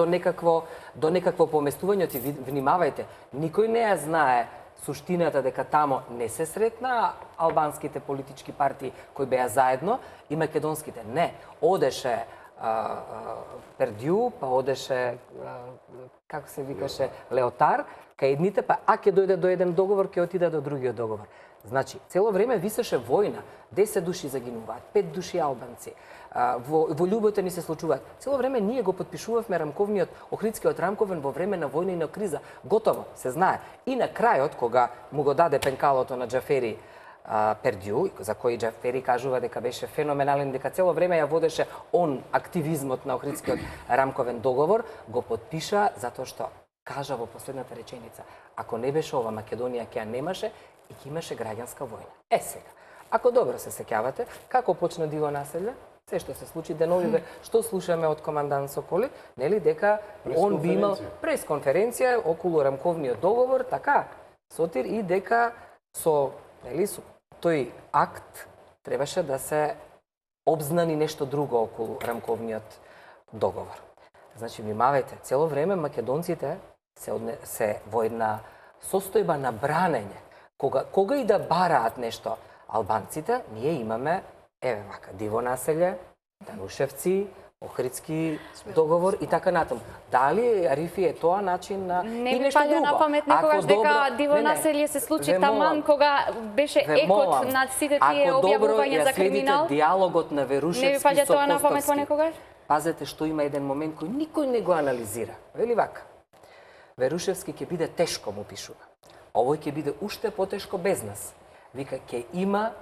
до некакво поместување, ти внимавајте, никој не ја знае суштината дека тамо не се сретна албанските политички партии кои беа заедно и македонските. Не, одеше Пердју, па одеше, како се викаше, Леотар, кај едните, па ќе дојде до еден договор, ќе отиде до другиот договор. Значи, цело време висеше војна, 10 души загинуваат, 5 души албанци, во љубовите ни се случуваат. Цело време ние го подпишувавме рамковниот, Охридскиот рамковен во време на војна и на криза. Готово, се знае. И на крајот, кога му го даде пенкалото на Џафери Пердју, за кој Џафери кажува дека беше феноменален, дека цело време ја водеше он активизмот на Охридскиот рамковен договор, го подпиша затоа што кажа во последната реченица: ако не беше ова, Македонија ќе ја немаше и ќе имаше граѓанска војна. Сега, ако добро се сеќавате, како почна диво населје, се што се случи деновиве, што слушаме од командант Соколи, нели, дека он би имал пресконференција околу рамковниот договор, така, Сотир, и дека со, нели, со тој акт требаше да се обзнани нешто друго околу рамковниот договор. Значи, внимавајте, цело време македонците се во една состојба на бранење. Кога и да бараат нешто албанците, ние имаме, еве вака, диво населје, Данушевци, Охридски договор и така натаму. Дали, Арифи, е тоа начин на... Не ми паѓа на памет некогаш дека диво населје се случи таман кога беше екот над сите тие објавувања за криминал. Ако добро ја следите диалогот на Верушевски не ми паѓа тоа на памет понекогаш? Пазете што има еден момент кој никој не го анализира. Вели вака: Верушевски ќе биде тешко, му пишува. Овој ќе биде уште потешко без нас. Вика, ќе има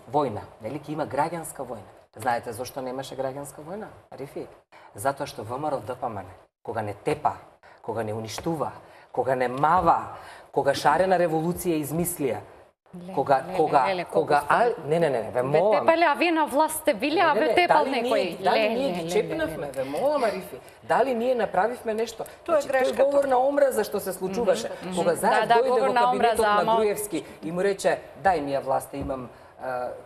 војна, нели, ќе има граѓанска војна. Знаете зошто немаше граѓанска војна, Арифи? Затоа што ВМРО ДПМН, кога не тепа, кога не уништува, кога не мава, кога шарена револуција измислија, не, ве молам. Ве тепале, а вие на власт сте биле, а ве тепал некој. Дали ние ги чепнавме, ве молам, Арифи? Дали ние направивме нешто? Тоа е грешка. Тој говор на омраза што се случуваше. Кога Заев дојде во кабинетот на Груевски и му рече: дај ми ја власта, имам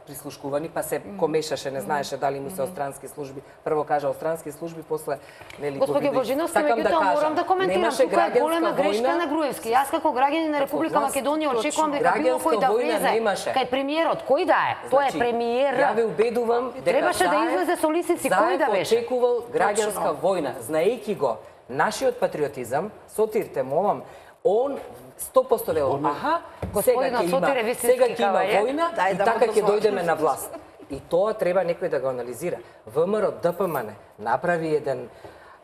прислушкувани, па се комешаше, не знаеше дали му се од странски служби. Прво кажа од странски служби, после нели го Господи Божиновски, меѓутоа морам да коментирам, тука е голема грешка на Груевски. Јас како граѓанин на Република Македонија очекувам дека било кој да влезе кај премиерот, кој да е, тоа е премиер. Ја ве убедувам дека требаше да излезе со лисици, кој да беше. Очекувал граѓанска војна, знаејќи го нашиот патриотизам. Сотир, те молам, он 100% вело, аха, сега ќе има војна и така ќе дојдеме на власт. И тоа треба некој да го анализира. ВМРО ДПМН направи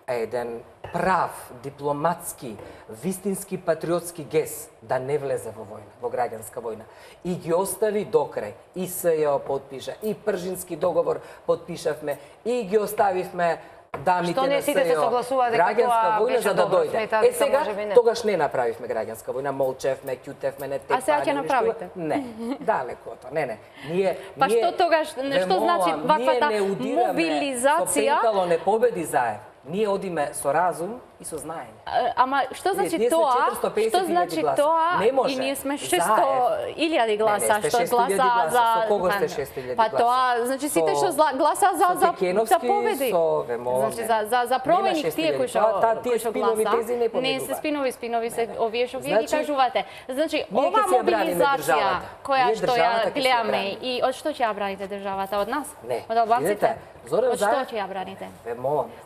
еден прав, дипломатски, вистински патриотски гес да не влезе во војна, во граѓанска војна. И ги остави до крај. И СЈО подпиша, и Пржински договор подпишавме, и ги оставивме дамите на СЈО. Што не сите се согласуваат дека тоа беше добро, сметаат дека сега, можеби не. тогаш не направивме граѓанска војна, молчевме, ќутевме, не тепаме. А сега ќе направите? Не, далеко од тоа. Не. Ние Па што тогаш, што значи ваквата мобилизација? Со пенкало не победи Заев. Ние одиме со разум и со знаење. Ама што значи тоа? Што значи тоа? И ние сме 600.000 гласа, што гласа за... Со кого сте 600.000 гласа? Па тоа, значи сите што гласа за победи. Значи за променик тие кои што гласа. Не се спинови се овие што вие ги кажувате. Значи ова мобилизација која што ја гледаме и од што ќе ја браните државата, од нас? Од албанците? Од што ќе ја браните?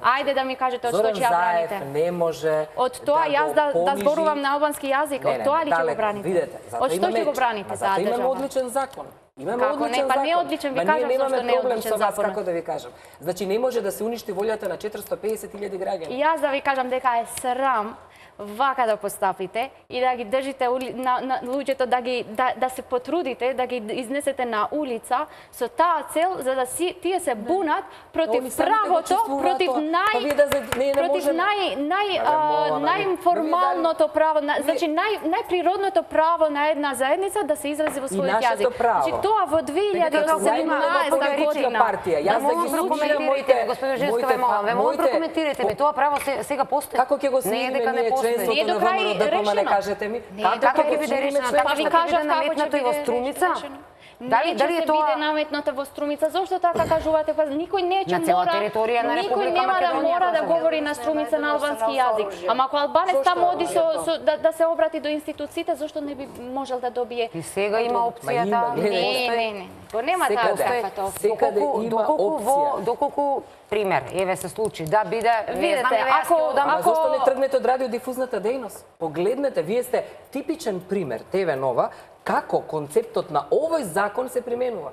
Ајде да ми кажете од што ќе ја браните. Не може од тоа јас да зборувам на албански јазик, од тоа ли ќе го браните? Видете, од што ќе го браните таа држава? Имаме одличен закон. Како не, па не е одличен, ви кажам зашто не е одличен закон. Како да ви кажам? Значи не може да се уништи волјата на 450.000 граѓани. И јас да ви кажам дека е срам вака да поставите и да ги држите на луѓето, да се потрудите, да ги изнесете на улица со таа цел за да тие се бунат против правото, против најформалното право, значи најприродното право на една заедница да се изрази во својот јазик. Значи тоа во 2017 година. Јас да ги слушам моите ве молам прокоментирайте ме, тоа право сега постои. Како ќе го смениме ние членството на ВМРО ДПМН, кажете ми? Како ќе биде решено? Така што ќе биде наметнато и во Струмица? Дали Нече е се тоа биде наметната во Струмица. Зошто така кажувате? Па никој нече На цела мора, територија на никој Република нема да Македонија, мора да кажа. говори на Струмица на албански јазик. Ама ако албанец таму оди да се обрати до институциите, зошто не би можел да добие? И сега има опцијата. Не. Го нема таквата опција. Секаде има опција. Доколку пример, еве се случи да биде, не Видете, знам, еве јас ќе одам. Ама зошто не тргнете од радиодифузната дејност? Погледнете, вие сте типичен пример, ТВ Нова, како концептот на овој закон се применува.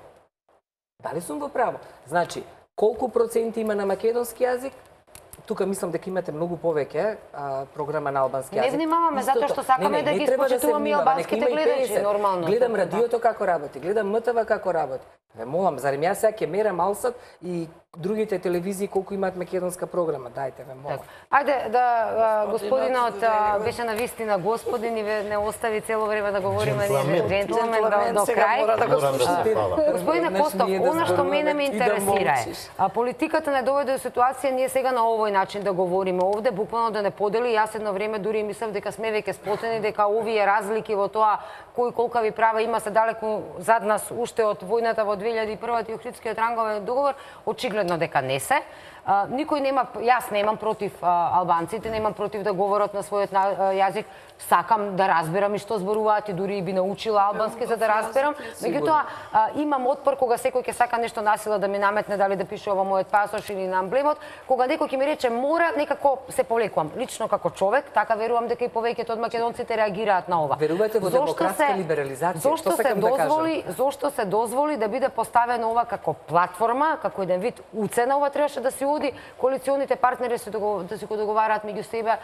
Дали сум во право? Значи, колку проценти има на македонски јазик? Тука мислам дека имате многу повеќе програма на албански јазик. Не внимаваме, затоа што сакаме да ги испочитуваме и албанските гледачи, нормално. Гледам радиото како работи, гледам МТВ како работи. Ве молам, зарем јас сега ќе мерам Алсат и другите телевизии колку имаат македонска програма, дајте ве молам. Ајде да господинот беше на вистина господин и не остави цело време да говориме ние джентлмен до крај. Господине Костов, она што мене ме интересира е, политиката не доведе до ситуација ние сега на овој начин да говориме овде, буквално да не подели. Јас едно време дури мислев дека сме веќе сплотени, дека овие разлики во тоа кој колкави права има се далеку зад нас уште од војната во 2001 и Охридскиот ранговен договор, очигледно дека не се. Никој нема, јас немам против албанците, немам против да говорат на својот јазик, сакам да разберам и што зборуваат и дури би научила албански за да разберам. Меѓутоа имам отпор кога секој ќе сака нешто насила да ми наметне, дали да пишува мојот пасош или на амблемот, кога некој ќе ми рече мора, некако се повлекувам. Лично како човек, така верувам дека и повеќето од македонците реагираат на ова. Верувате во демократска либерализација? Што сакам да кажам? Зошто се дозволи да биде поставено ова како платформа, како еден вид уцена, ова требаше да се оди коалиционите партнери да се го договараат меѓу себе,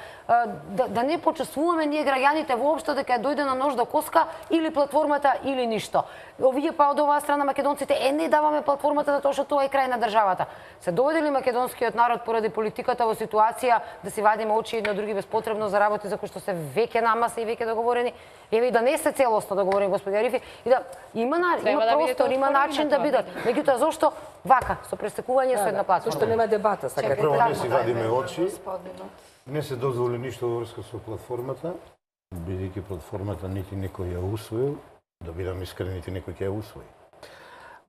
да не почувствуваме ние граѓаните воопшто дека дојде на нож до коска или платформата или ништо. Овие па од оваа страна македонците не даваме платформата затоа што тоа е крај на државата. Се доведели македонскиот народ поради политиката во ситуација да си вадиме очи едно други безпотребно за работи за кои што се веќе намаса и веќе договорени. Еве и да не се целосно договорени, господи Арифи, и да има простор, има начин да бидат. Меѓутоа зошто вака со пресекување со една платформа? Зошто нема дебата, сакате? Прво не си вадиме очи. Не се дозволи ништо во врска со платформата, бидејќи платформата нити некој ја усвоил, да бидам искрен, нити некој ќе ја усвои.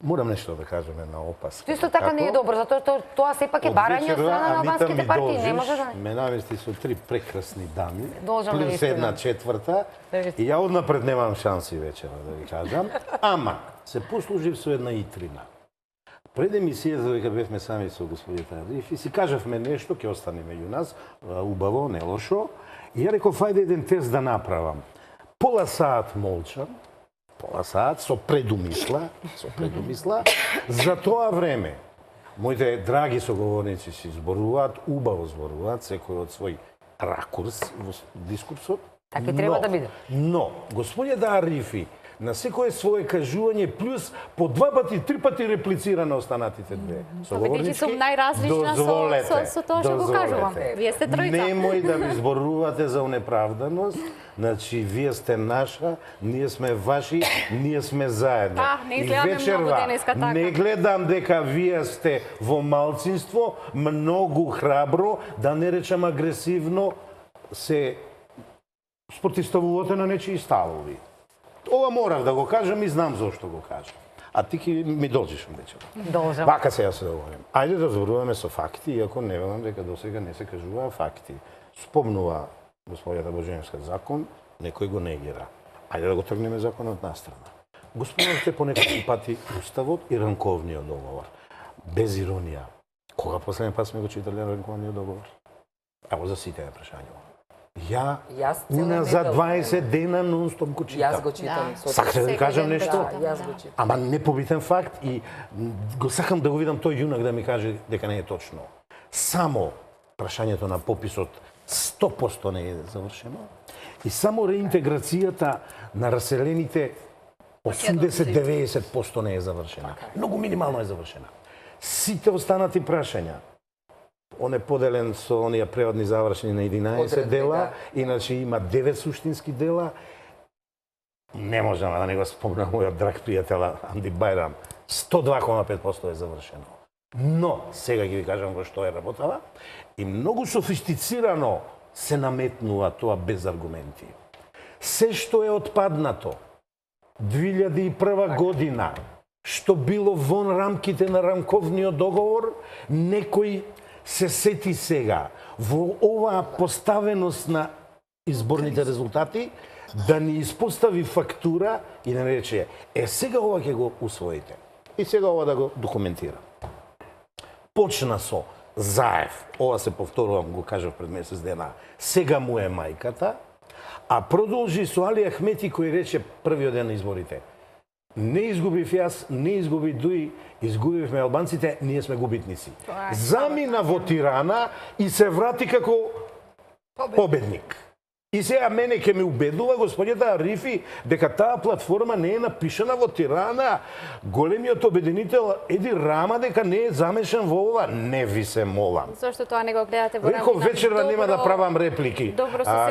Морам нешто да кажам на опаска. Исто така не е добро, затоа тоа сепак е барање од страна на албанските партии, не може да ме навести со 3 прекрасни дами, Должам да ви плюс една четврта, и ја однапред немам шанси вечера да ви кажам, ама се послужив со една итрина. Пред емисијата, дека бевме сами со господин Тариф, и си кажавме нешто, ќе остане меѓу нас, убаво, не лошо, и ја реков, ајде еден тест да направам. Пола саат молчам, пола саат, со предумисла, за тоа време. Моите драги соговорници си зборуваат, убаво зборуваат, секој од свој ракурс во дискурсот. Така и треба да биде. Но, господје Арифи, на секое свое кажување плюс по 2 пати, 3 пати реплицира на останатите две соговорнички. Бидејќи сум најразлична со тоа што го кажувам. Вие сте тројца. Немој да ми зборувате за унеправданост. Значи, вие сте наша, ние сме ваши, ние сме заедно. Не изгледаме многу денеска така. Не гледам дека вие сте во малцинство, многу храбро, да не речам агресивно, се спротивставувате на нечии ставови. Ова морав да го кажам и знам зошто го кажам. А ти ки ми должиш вечера. Должам. Вака се ја се договорим. Ајде да зборуваме со факти, иако не велам дека досега не се кажуваа факти. Спомнува господјата Боженевска закон, некој го негира. Ајде да го тргнеме законот на страна. Спомнавте по неколку пати Уставот и ранковниот договор. Без иронија. Кога последен пат сме го читале ранковниот договор? Ево за сите е прашање. Ја за 20 дена нон-стоп го читам. Јас го читам. Сакате да ви кажам нешто? Јас го читам. Ама непобитен факт и го сакам да го видам тој јунак да ми каже дека не е точно. Само прашањето на пописот 100% не е завршено и само реинтеграцијата на раселените 80-90% не е завршена. Многу минимално е завршена. Сите останати прашања, он е поделен со оние преводни завршени на 11 дела, иначе има 9 суштински дела. Не можам да не го спомнам мојот драг пријател Анди Бајрам. 102,5% е завршено. Но, сега ќе ви кажам во што е работава, и многу софистицирано се наметнува тоа без аргументи. Се што е отпаднато, 2001 година, што било вон рамките на рамковниот договор, некој се сети сега во оваа поставеност на изборните резултати да ни испостави фактура и да не рече сега ова ќе го усвоите. И сега ова да го документира. Почна со Заев, ова се повторувам, го кажав пред месец дена, сега му е мајката, а продолжи со Али Ахмети кој рече првиот ден на изборите. Не изгубив јас, не изгуби Дуи, изгубивме албанците, ние сме губитници. Замина во Тирана и се врати како победник. И сега мене ќе ме убедува господјата Арифи дека таа платформа не е напишана во Тирана. Големиот обединител Еди Рама дека не е замешан во ова. Не ви се молам. Зошто тоа не го гледате во Реков вечера нема да правам реплики.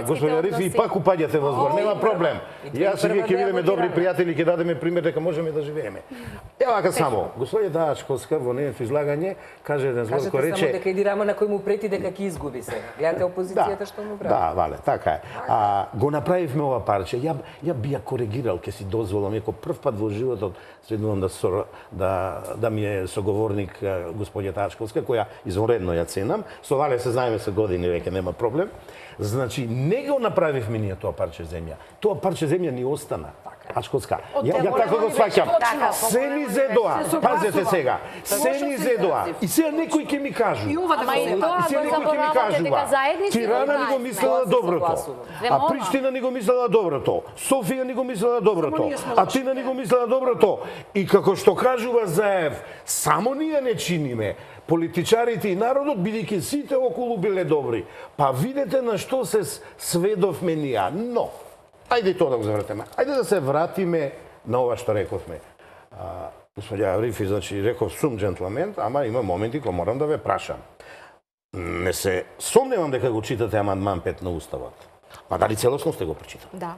Господи Арифи и пак упаѓате во збор, нема проблем. Јас и вие ќе бидеме добри пријатели, ќе дадеме пример дека можеме да живееме. Ева вака само, господјата Ачковска во нејното излагање каже еден збор кој рече само дека Еди Рама на кој му прети дека ќе изгуби сега. Гледате опозицијата што му прави. Да, Вале, така е. Го направивме ова парче. Ја би ја коригирал, ке си дозволам, иако прв пат во животот следувам да ми е соговорник господјата Ачковска, која извонредно ја ценам. Со Вале се знаеме се години, веќе нема проблем. Значи, не го направивме ние тоа парче земја. Тоа парче земја ни остана. Ачковска. Ја така го сваќам. Се ни зедоа. Пазете сега. Се ни зедоа. И сега некој ќе ми кажу. Ама и тоа го заборавате дека заеднички Тирана ни го мислела доброто. А Приштина ни го мислела доброто. Софија ни го мислела доброто. Атина ни го мислела доброто. И како што кажува Заев, само ние не чиниме. Политичарите и народот, бидејќи сите околу биле добри. Па видете на што се сведовме ние. Но, ајде тоа да го завртеме. Ајде да се вратиме на ова што рековме. Господја Арифи, значи, реков сум джентлмен, ама има моменти кои морам да ве прашам. Не се сомневам дека го читате амандман 5 на Уставот. Па дали целосно сте го прочитали? Да.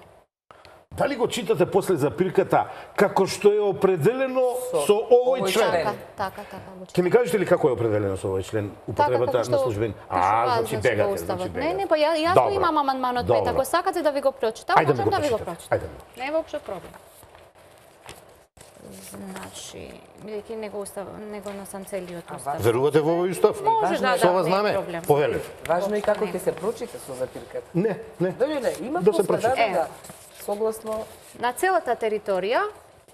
Дали го читате после запирката како што е определено со овој член? Така. Ќе ми кажете ли како е определено со овој член употребата на службен? Значи бегате, Не, па јас го имам амандманот 5. Ако сакате да ви го прочитам, можам да ви го прочитам. Не е воопшто проблем. Значи, бидејќи не го носам целиот устав. Верувате во овој устав? Може да, Со ова не е знаме? проблем. Повелете. Важно и како ќе се прочита со запирката. Не. Не, има Да се после, прочита. да. Согласно На целата територија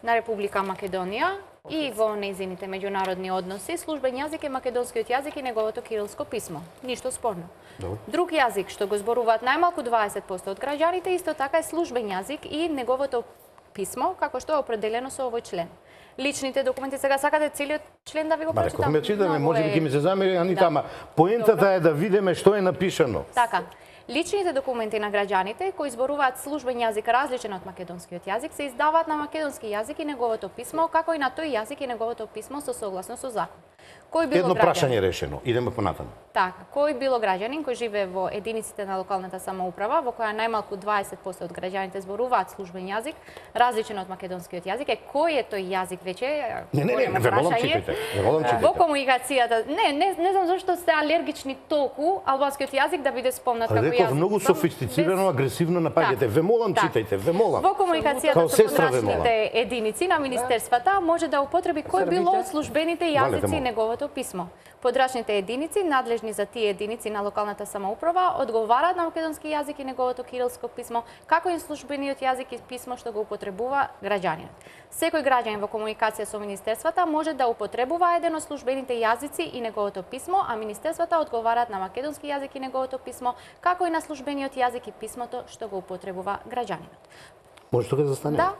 на Република Македонија и во нејзините меѓународни односи, службен јазик е македонскиот јазик и неговото кирилско писмо. Ништо спорно. Друг јазик што го зборуваат најмалку 20% од граѓаните, исто така е службен јазик и неговото писмо, како што е определено со овој член. Личните документи, сега сакате целиот член да ви го прочитам? Реков ме читаме, може би ќе ми се замери, Анита, Да. ама поентата е да видиме што е напишано. Така. Личните документи на граѓаните кои зборуваат службен јазик различен од македонскиот јазик се издаваат на македонски јазик и неговото писмо, како и на тој јазик и неговото писмо согласно со закон. Кој било Едно граѓанин? прашање решено. Идеме понатаму. Така, кој било граѓанин кој живее во единиците на локалната самоуправа, во која најмалку 20% од граѓаните зборуваат службен јазик, различен од македонскиот јазик, кој е тој јазик веќе? Не, ве молам читајте. Во комуникацијата, не знам зашто сте алергични толку албанскиот јазик да биде спомнат како јазик. Реков многу софистицирано, агресивно напаѓате. Ве молам читајте, ве молам. Во комуникацијата со подрачните единици на министерствата може да употреби кој било од службените јазици и неговото писмо. Подрачните единици, надлежни за тие единици на локалната самоуправа, одговараат на македонски јазик и неговото кирилско писмо, како и службениот јазик и писмо што го употребува граѓанинот. Секој граѓанин во комуникација со министерствата може да употребува еден од службените јазици и неговото писмо, а министерствата одговараат на македонски јазик и неговото писмо, како и на службениот јазик и писмото што го употребува граѓанинот. Може тука да застанеме? Да.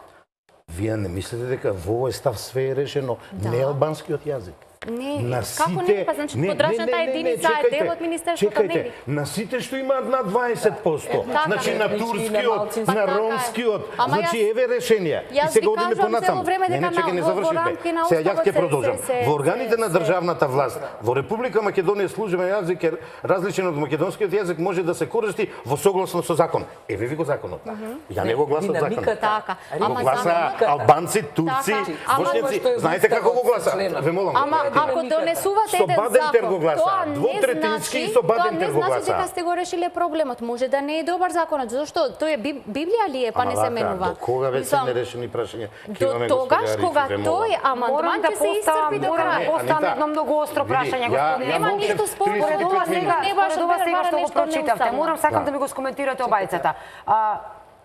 Вие не мислите дека во овој став све е решено, не албанскиот јазик? Не, како не, па значи подрачната единица е дел од министерството, не ли? На сите што имаат над 20%, значи на турскиот, на ромскиот, значи еве решенија. И сега одиме понатаму. Не, чекај, не завршите. Сега јас ќе продолжам. Во органите на државната власт, во Република Македонија службен јазик е различен од македонскиот јазик, може да се користи во согласно со закон. Еве ви го законот. Ја не го гласат закон. Така. Го гласа албанци, турци, бошњаци. Знаете како го гласа? Ве молам. Ако донесувате Со еден Баден закон, терговласа, тоа не двотретински значи, со Баден тоа не значи терговласа. дека сте го решиле проблемот. Може да не е добар законот, зашто тој е Библија ли е, па не се менува. До кога веќе се Мислам, нерешени прашања? До тогаш кога тој амандман ќе се исцрпи до Морам да крај. поставам едно многу остро прашање, господине. Нема ништо спорно, Според ова сега, не баш според ова сега бара што го нешто прочитавте, неуставно. морам сакам да ми го скоментирате обајцата.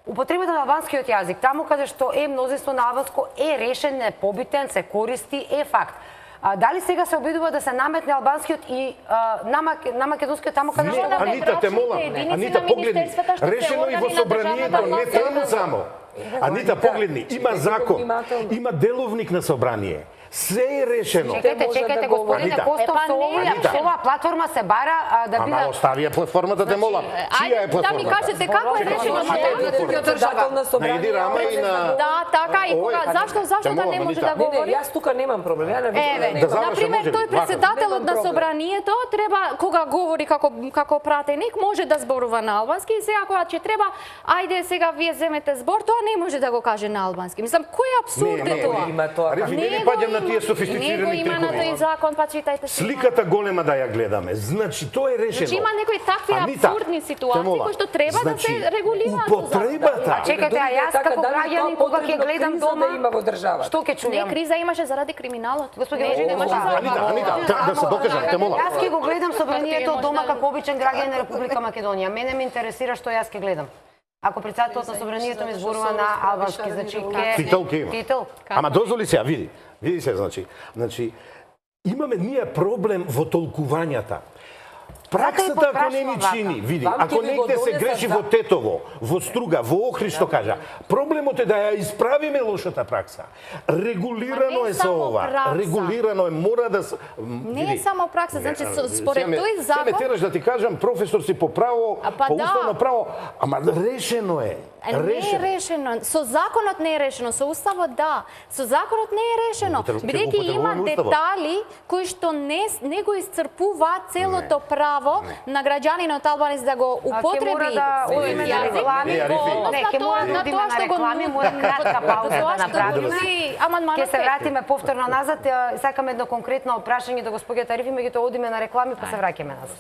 Употребата на албанскиот јазик, таму каде што е мнозинство на албанско, е решен, е побитен, се користи, е факт. Дали сега се обидува да се наметне албанскиот и на македонскиот таму каде Не, што Анита, те молам. Анита, погледни. Решено и во собранието, не таму само. Анита, погледни, има закон, има деловник на собрание. Се е решено. Чекајте, господине Анита. Костов, со оваа платформа се бара да Ама биде... оставија платформата, те молам. Чија е Ајде да ми платформата? кажете како е решено На Еди Рама и на... Да, така и кога зашто да не може да Не, говори? јас тука немам проблем. Ја Еве, Да завршам, например, може ли? тој председателот на собранието треба кога говори како пратеник може да зборува на албански и сега кога ќе треба ајде сега вие земете збор, тоа не може да го каже на албански. Мислам, кој абсурд е тоа? Има тоа. Арифи, не ни паѓам на тие Него софистицирани има на тој трикови. закон, па читајте се. Сликата голема да ја гледаме. Значи, тоа е решено. Значи има некои такви Анита, абсурдни те ситуации молам. кои што треба да се Значи, регулираат со закон. употребата. Чекајте, а јас како граѓанин кога ќе гледам дома, да има во државата. што ќе Не, чујам? криза имаше заради криминалот. Господин Не, Ожи, немаше да. закон. Анита, да се докажам, те молам. Јас ќе го гледам собранието Може дома да- како обичен граѓанин на Република Македонија. Мене ме интересира што јас ќе гледам. Ако председателот на собранието ми зборува на албански, значи ќе... Титул ќе има. Титул? Ама дозволи се, види се, значи, имаме ние проблем во толкувањата. Праксата ако не ни чини, види, Вам ако ќе ви го негде се донесат греши за- во Тетово, во Струга, во Охрид, што кажа, проблемот е да ја исправиме лошата пракса. Регулирано Ма не е со само ова. пракса. Регулирано е, мора да се... Не е само пракса, значи според тој Се ме закон тераш да ти кажам, професор си по право, па по да. уставно право, ама решено е. Не е решено. Со законот не е решено, со уставот да. Со законот не е решено, Ќе го бидејќи има употребуваме уставот. детали кои што не го исцрпуваат целото право на граѓанинот албанец да го употреби мора да својот одиме на јазик реклами. во однос Не, на ќе мора да на одиме тоа на што го реклами, нуди- мора кратка пауза тоа да што го направиме. нуди амандманот Ќе се пет. вратиме повторно назад. Сакам едно конкретно прашање да го споѓате Арифи, меѓутоа одиме на реклами па се враќаме назад.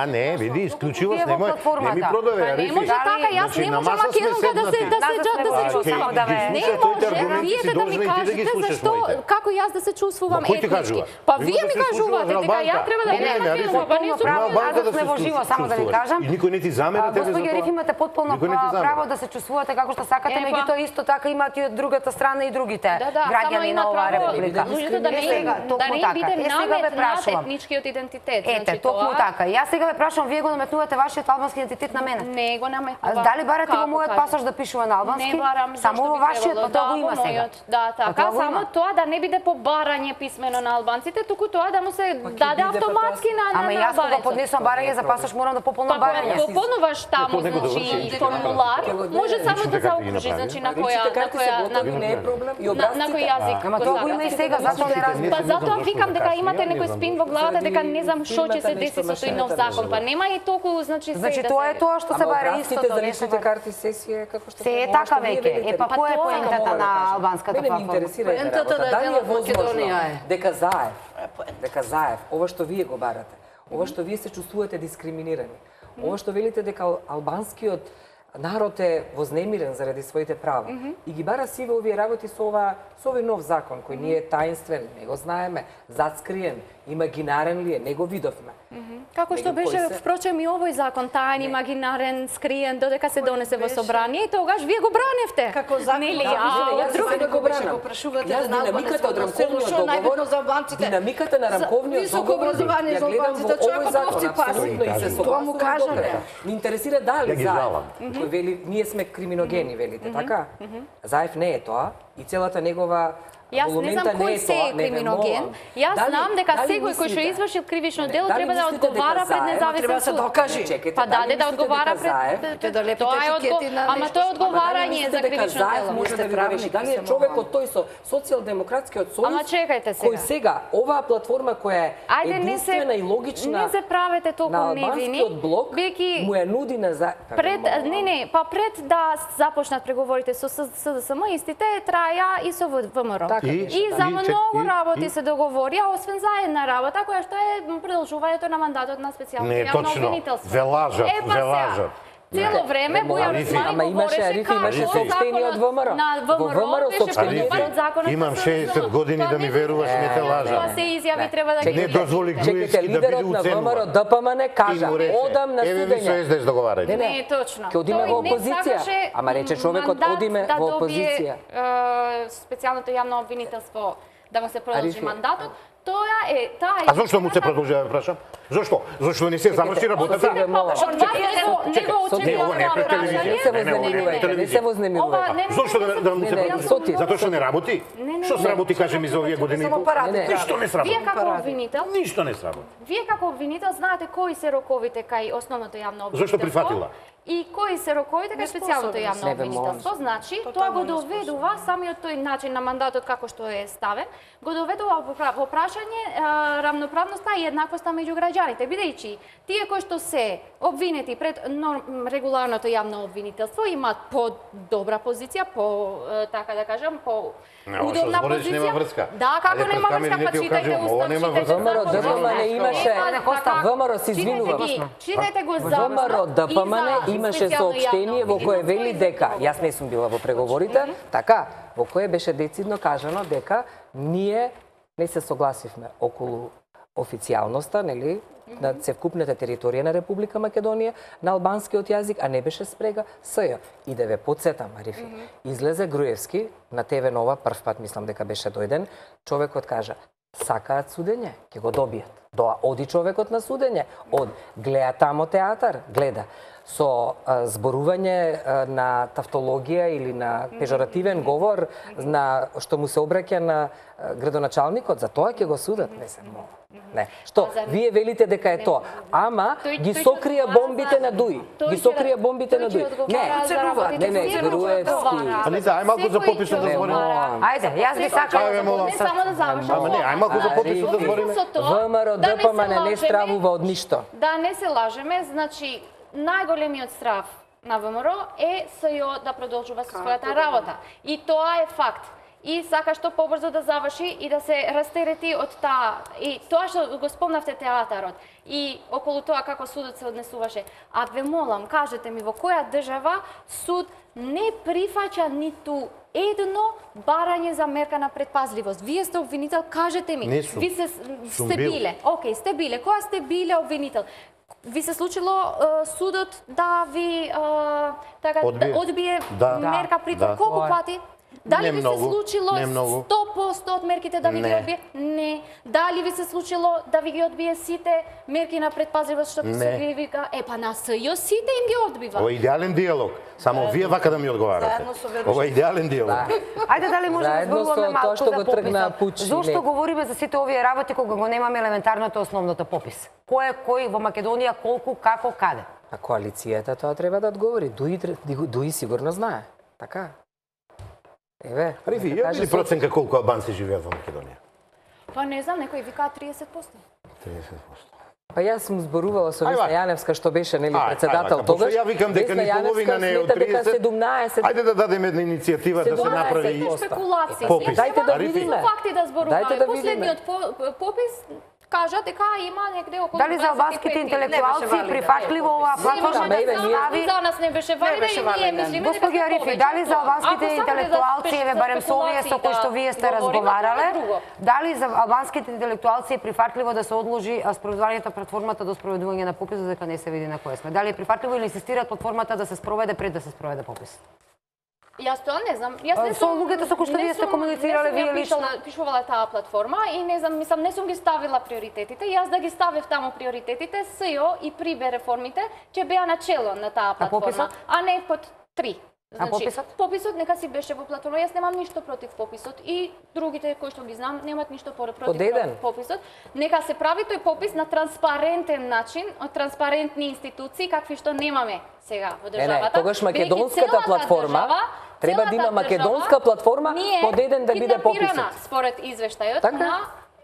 Не, види, исклучивост, Вие во не ми платформата. продаве, Па не Арифи. може така, јас Значи, не на можам маса сме македонка да се седнати. чувствувам. Да, бе. Не Слушај, твоите може, аргументи вие си да ми должна и ти да ги кажете слушаш зашто моите. како јас да се чувствувам Ма кој ти етнички. кажува? Па Ти вие да ми се кажувате слушуваш дека ја албанка. треба да Не, бидам не, Арифи, македонка, па не Потполно сум право, албанка назад да сме се во живо, само да ви чувствуваш. кажам. И никој не ти замера тебе за Господи Ариф, тоа. имате потполно Никој не ти замера. право да се чувствувате како што сакате, Е, па. меѓутоа исто така имаат и од другата страна и другите Да, само граѓани има на оваа право република. луѓето да не сега, им токму да не така. им биде Сега ве намет над прашувам. етничкиот идентитет. Ете, Значи, токму тоа- така. Јас сега ве прашувам, вие го наметнувате вашиот албански идентитет на мене. Не го наметнува. А дали барате во Како мојот кажа? пасош да пишува на албански? Не барам, Само зашто во би вашиот, требало? па тоа го Да, има во сега. мојот. Да, Па така, тоа го само има. тоа да не биде побарање писмено на албанците, туку тоа да му се даде биде, па автоматски на Ама јас кога поднесувам барање за пасош морам да пополнам Па барање. кога пополнуваш таму, него да значи, врши. формулар, може само Личните да карти ги заокружи, направи. значи на Личните која карти се готови, не е проблем. И на кој образците. јазик. Ама го тоа го има и сакате. сега, затоа не разбирам. Па затоа викам дека имате Ја не некој знам спин во главата дека не знам што ќе се Заради деси со тој филмата нов машината закон, па нема и толку значи се Значи да тоа се- е тоа што се Ама бара образците истото, за не личните се карти сесија како што Се е ова така што вие веќе. велите. Е па која е тоа е поентата мора да на кажам. албанската Мене ме платформа? интересира една Поентата работа. да Дали е делот Македонија возможно е. дека заев, ова што вие го барате, ова што вие се чувствувате дискриминирани, ова што велите дека албанскиот народ е вознемирен заради своите права и ги бара сиве овие работи со овој нов закон кој ние таинствен, не го знаеме, затскриен, имагинарен ли е, не го видовме. Како што Меѓу беше кои се- впрочем и овој закон таен, имагинарен, скриен, додека се донесе во собрание и тогаш вие го браневте. Како закон, Нели? да, А друг сега го бранам. го прашувате Јас на динамиката од албанец, рамковниот што најбитно договор, за албанците. динамиката на За рамковниот високо договор, образование ја за гледам албанците, во човекот овој закон, овци паси. апсолутно и се Тоа му согласувам кажале. докрај. Ме интересира дали Ја ги Заев, жалам. кој вели ние сме криминогени, велите, така? Заев не е тоа и целата негова Јас не знам волумента кој е се тоа, е не ве криминоген. молам. Јас Дали- знам дека дали секој кој што мислите- извршил кривично Не, не, дело дали треба да мислите одговара дека пред Заев- Треба независен да се суд. докаже. Чекайте, Па дали даде да мислите одговара дека Заев- пред Те да лепите тоа е етикети на ама нешто тоа е што- одговарање за дека кривично Заев дело. може да ви го правник, реши. Дали се е човекот молам. тој со социјалдемократскиот сојуз? Ама чекајте сега. Кој сега оваа платформа која е Ајде не се единствена и логична не се правете толку на невини. албанскиот блок Бејќи му ја нуди на пред па пред да започнат преговорите со СДСМ истите краја и со ВМРО. Така беше, И да. за многу работи се договори, а освен за една работа која што е продолжувањето на мандатот на специјално Не е јавно точно. обвинителство. Ве лажат, Па ве сега, лажат. Цело време Бојан Арифи. Османи Ама имаше, говореше Арифи, имаше како соопштение од законот ВМРО. на Во ВМРО ВМРО беше соопштение. подобар од законот Имам на 60 години Тоа да ми веруваш, не те Тоа лажам. се изјави треба да ги Не дозволи видите. Чекайте, Груевски да биде лидерот на уценуван. ВМРО ДПМН кажа, И му рече, одам на еве ви со судење. СДС договарајте. Не е точно. Ќе одиме Тој во не опозиција. сакаше Ама рече човекот, мандат одиме да во добие, опозиција. специјалното јавно обвинителство да му се продолжи Арифи. мандатот. Тоа е таа. А зошто му се продолжува, да прашам? Зошто? Зошто не се заврши работата? Чекайте, молам. Од вас не го Чекај, очекувам ова не е пред тоа телевизија. прашање. Не се Не, не, ова не е пред вознемирувајте, не се телевизија. вознемирувајте. Ова не Зошто да му се Не, не, продолжи? сотир. Затоа што не работи? Што сработи, кажи ми за овие години? Само паради. Не, не. Ништо не сработи. Вие како обвинител, Ништо не сработи. вие како обвинител знаете кои се роковите кај основното јавно обвинителство. Зошто прифатила? И кои се роковите кај специјалното јавно Не бе, обвинителство. молам. Значи, тоа Тотално го неспособна. доведува самиот тој начин на мандатот како што е ставен, го доведува во прашање рамноправноста и еднаквоста меѓу граѓаните, бидејќи тие кои што се обвинети пред регуларното јавно обвинителство имаат по-добра позиција, така да кажам, Не, ова што удобна збориш позиција. нема врска. Да, како Ајде, нема пред камери врска, па не ти го читајте кажувам, ова устав, нема читајте врска. ВМРО ДПМН имаше, ВМРО се извинува. Читајте го ВМРО ДПМН имаше соопштение во кое вели дека, јас не сум била во преговорите, така, во кое беше децидно кажано дека ние не се согласивме околу официјалноста, нели, на цевкупната територија на Република Македонија на албанскиот јазик, а не беше спрега СЈ. И да ве подсетам, Арифи, излезе Груевски на ТВ Нова, прв пат мислам дека беше дојден, човекот кажа, сакаат судење, ќе го добијат. Оди човекот на судење, гледа тамо театар, гледа. Со зборување на тавтологија или на пежоративен говор на што му се обраќа на градоначалникот, за тоа ќе го судат, не се мога. Не. Што, вие велите дека е тоа, ама ги сокрија бомбите на Дуи. Ги сокрија бомбите на Дуи. Не, Груевски. Анита, ај малку за пописот да збориме. Ајде, јас би сакала Ајде, молам. Не само да завршам. Ама не, ај малку за пописот да збориме. ВМРО ДПМН не стравува од ништо. Да не се лажеме, значи најголемиот страв на ВМРО е СЈО да продолжува со својата работа. И тоа е факт. И сака што побрзо да заврши и да се растерети од таа. И тоа што го спомнавте театарот и околу тоа како судот се однесуваше. А ве молам, кажете ми во која држава суд не прифаќа ниту едно барање за мерка на предпазливост. Вие сте обвинител, кажете ми. Не сум. Ви Сум сте бил. биле. Океј, сте биле. Кога сте биле обвинител? Ви се случило судот да ви така одбие Да. мерка притвор Да. колку пати? Дали Не ви се многу, случило не многу. 100% од мерките да ви ги Не. одбие? Не. Дали ви се случило да ви ги одбие сите мерки на предпазливост што Не. се ви вика? Па на СЈО сите им ги одбива. Ова е идеален диалог. Само вие вака да ми одговарате. Заедно со Верушка. Ова е идеален диалог. Ајде дали може да Заедно со зборуваме тоа малку што за го тргна пописот? Пучи, Зошто не. говориме за сите овие работи кога го немаме елементарното основното попис? Кој е кој во Македонија, колку, како, каде? А коалицијата тоа треба да одговори. Дуи сигурно знае. Така. Еве. Арифи, нека ја каже ли со- проценка колку албанци живеат во Македонија? Па не знам, некои викаат 30%. 30%. Па јас сум зборувала со Ај, Весна вака. Јаневска што беше нели Ај, председател вака, тогаш. пошто ја викам дека Весна ни половина Јаневска не е од смета дека 30. 17. Ајде да дадеме една иницијатива да се 17%. направи Спекулации. попис. Дајте да Арифи, видиме. Факти да зборуваме. Дајте да видиме. Последниот попис кажа дека има негде околу Дали за албанските 25. интелектуалци валиден. прифатливо оваа платформа? Ама, еве, ние- За нас не беше валиден беше и ние валиден. мислиме дека Господи се Арифи, повеќе дали од за тоа. албанските Ако сакате интелектуалци, еве барем со овие со кои што вие сте говориме, разговарале, тоа е друго. дали за албанските интелектуалци е прифатливо да се одложи спроведувањето на платформата до спроведување на пописот дека не се види на кој сме? Дали е прифатливо или инсистираат платформата да се спроведе пред да се спроведе попис? Јас тоа не знам. Јас не Со сум луѓето со кои што не вие сте сум- комуницирале, не сум ја вие лично? пишувала таа платформа и не знам, мислам не сум ги ставила приоритетите. Јас да ги ставев таму приоритетите, СЈО и прибе реформите ќе беа начело на таа платформа, пописот? а не под 3. А пописот? Пописот нека си беше во платформа. Јас немам ништо против пописот и другите кои што ги знам немаат ништо против Подеден. пописот. Нека се прави тој попис на транспарентен начин, од транспарентни институции какви што немаме сега во државата. тогаш македонската Бидејќи целата платформа држава, треба да целата има македонска држава платформа ние подеден да биде киднапирана пописот. според извештајот Така? на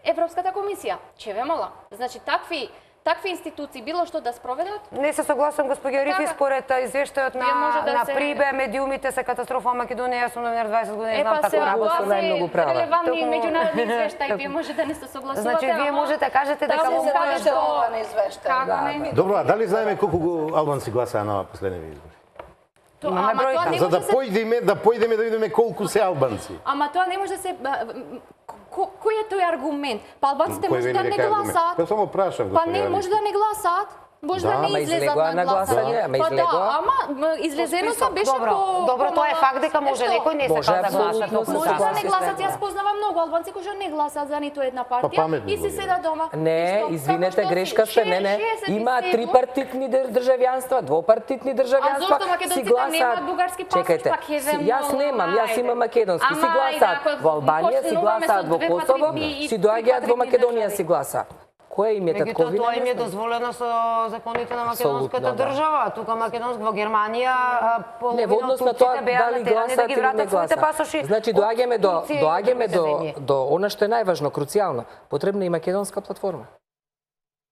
Европската комисија. Че ве молам. Значи такви такви институции било што да спроведат? Не се согласам, господја Рифи, Така. според извештајот Вие може да на се- Прибе, медиумите се катастрофа во Македонија, јас сум новинар 20 години, знам Епа се како работи. работи. Тоа се најмногу права. релевантни Токму- меѓународни извештаи, вие може да не се согласувате. Значи, вие ама можете да кажете дека таму во се мојот каже ова не извештај. Како не? Добро, а дали знаеме колку албанци гласаа на последниве избори? Имаме Ама бројка. тоа не За да може се појдеме да видиме колку се албанци. Ама тоа не може да се кој е тој аргумент? Па албанците Кој може вели да не дека е аргумент? гласаат. Па само прашам, Па не господја може Рифи. да не гласаат. Може Да, да ама не излезат излегоа на гласање, ама Па излегоа. да, ама излезеното беше Добро, по добро, тоа е помала- факт дека може Што? некој не Може, сака да гласа апсолутно токму се Може да така. не согласам. гласат, Да. јас познавам многу албанци кои што не гласаат за ниту една партија паметни и се луѓе. седат дома. Не, И што? извинете, Како што грешка си- сте, не, не. 67? Има трипартитни државјанства, двопартитни државјанства. А зошто македонците си гласаат. немаат бугарски пасош, Чекајте, пак е јас вемно, немам, јас ајде. имам македонски. Си Ама, гласаат ајде, ако во Албанија, си почнуваме гласаат со во две Косово, патритни и си доаѓаат во трипатритни Македонија држави. си гласа. Кој им е Меѓутоа, татковина? тоа им е не знам. дозволено со законите на Апсолутно, македонската да. држава. Тука македонска во Германија Не, во половина однос од на тоа турците беа дали натерани да гласат ги или не вратат своите гласат. пасоши. Значи од доаѓаме Турција и други земји. до она што е најважно, круцијално. Потребна е и македонска платформа.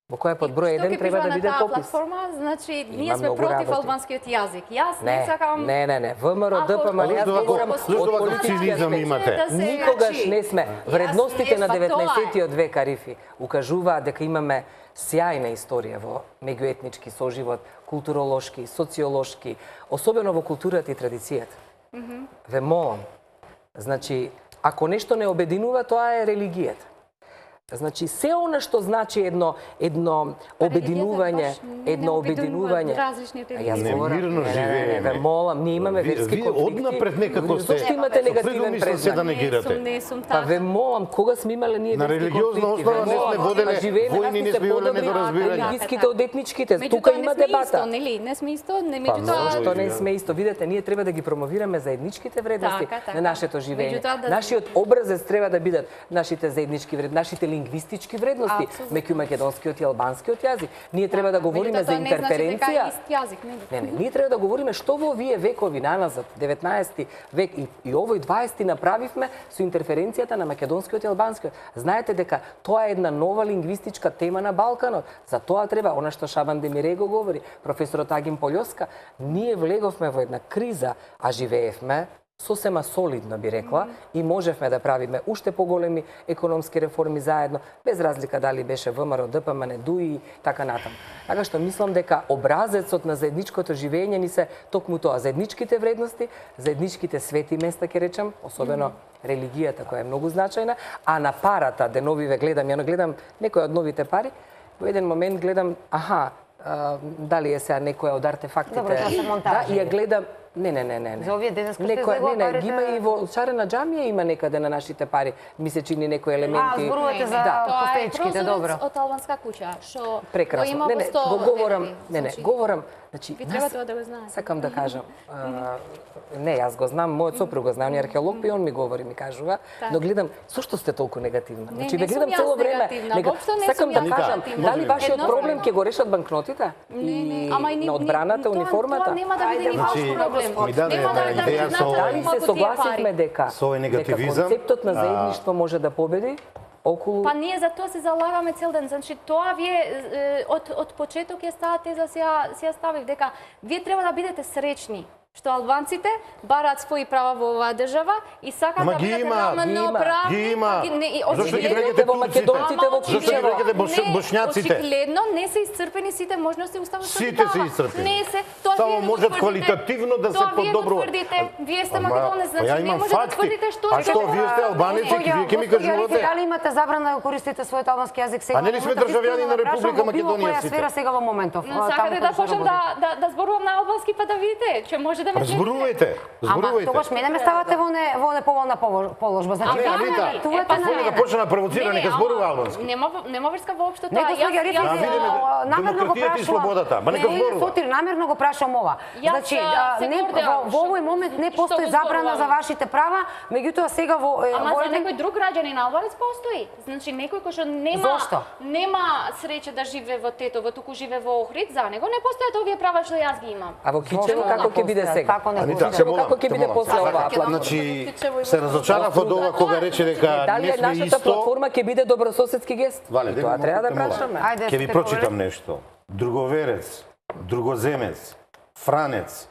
Во која под број 1 треба да биде таа попис. платформа, значи ние Има сме многу против работи. албанскиот јазик. Јас не Не, сакам не. ВМРО, Ако- ДПМ, Зошто јас вако- говорам зошто од вако политички цинизам аспект. имате? Да се- Никогаш значи, не сме. јас Вредностите на па тоа е. 19. век, Арифи, укажуваат дека имаме сјајна историја во меѓуетнички соживот, културолошки, социолошки, особено во културата и традицијата. Ве молам. Значи, ако нешто не обединува, тоа е религијата. Значи, се она што значи едно обединување, едно обединување. различни А јас Не, говорам, мирно не, живееме. ве молам, ние имаме верски Вие конфликти. однапред некако сте. Зошто имате Со негативен предумисла се да предзнак? негирате. Не сум Па така. ве молам, кога сме имале ние На верски религиозна конфликти? основа Ве не сме молам, воделе па живееме, војни, нас не сте сме имале подобри недоразбирање. од лигиските, од етничките. Тука има Меѓутоа не сме дебата. исто, нели? Не сме исто, не Па, меѓутоа Што не сме исто? Видете, ние треба да ги промовираме заедничките вредности Така. на нашето живење. Меѓутоа, да- Нашиот образец треба да бидат нашите заеднички вредности, нашите лингвистички вредности Апсолутно. меѓу македонскиот и албанскиот јазик. Ние треба да говориме Меѓутоа, за тоа не значи дека интерференција. е ист јазик, нели? Не, ние треба да говориме што во овие векови наназад, 19 век и овој 20 направивме со интерференцијата на македонскиот и албанскиот. Знаете дека тоа е една нова лингвистичка тема на Балканот. За тоа треба, она што Шабан Демире го говори, професорот Агим Полјоска, ние влеговме во една криза, а живеевме сосема солидно би рекла и можевме да правиме уште поголеми економски реформи заедно, без разлика дали беше ВМРО, ДПМН, ДУИ и така натаму. Така што мислам дека образецот на заедничкото живење ни се токму тоа, заедничките вредности, заедничките свети места ќе речам, особено религијата која е многу значајна, а на парата деновиве гледам, ја гледам некои од новите пари, во еден момент гледам, дали е сега некоја од артефактите. Добро, тоа се монтажи. Да, и ја гледам, не. За овие денеска што Некој, излегува не, парите- ги има и во Шарена џамија има некаде на нашите пари, ми се чини некои елементи. зборувате за Да. Тоа е постечките, добро. прозорец од албанска куќа, што го Прекрасно. има Не, во не, 100 го говорам, декади. Значи, говорам, значи, Ви треба тоа да го знаете. Сакам да кажам, не, јас го знам, мојот сопруг го знам, он е археолог, и он ми говори, ми кажува, но гледам, зошто сте толку негативна? Значи, не ве гледам сум јас цело време. негативна, воопшто не Сакам сум да јас кажам, негативна. дали вашиот Едноставно. проблем ќе го решат банкнотите? И ама и на одбраната, униформата? Тоа нема да биде ни ваш Значи, проблем. ми даде Нема една да идеја со- Дали се согласивме дека Со овој негативизам, концептот на да. заедништво може да победи околу Па ние за тоа се залагаме цел ден. Значи тоа вие од почеток ја става теза се ја ставив дека вие треба да бидете среќни што албанците бараат своји права во оваа држава и сакаат Ама да ги бидат има, равноправни. ги има. Зошто ги очигледно врегате во турците? македонците во Зошто ги врегате бошњаците? Очигледно не се исцрпени сите можности уставот што Сите ги се дава. исцрпени. Не се, тоа Само вие го можат тврдите. квалитативно да се Тоа вие го подобрува. тврдите. Вие сте Ама, македонец, па ја значи не имам може да факти. тврдите што А што, вие сте албанеци, вие ќе ми кажувате? Дали имате забрана да користите својот албански јазик сега? А нели сме државјани на Република Македонија Која сите? сфера сега во моментов? Сакате да почнам да зборувам на албански па да видите, че може да ме Зборувајте, Ама зборувајте. тогаш мене ме ставате во неповолна положба. Значи, Не, да, Анита, нели, туете на Фони да мене. почне да провоцира, нека зборува албански. Нема врска воопшто Не, тоа. господја Рифи, Да, видиме намерно го демократијата и слободата, ма нека Не, зборува. Сотир, намерно го прашам ова. Јас Значи, се не, гордеам во овој момент не што постои го забрана зборувам. за вашите права, меѓутоа сега во Ама во за еден некој друг граѓанин албанец постои. Значи некој кој што Зошто? нема среќа да живее во Тетово, туку живее во Охрид, за него не постојат овие права што јас ги имам. А во Кичево Зошто како да ќе биде постојат? сега? Како не Анита, може? се молам, Како ќе те биде молам. после оваа платформа? Значи, се разочарав од ова кога рече дека Дали не сме нашата исто. платформа ќе биде добрососедски гест? Вале, Тоа дека треба да те молам. прашаме. Ајде, Ќе ви сте прочитам говорили. нешто. Друговерец, другоземец, франец,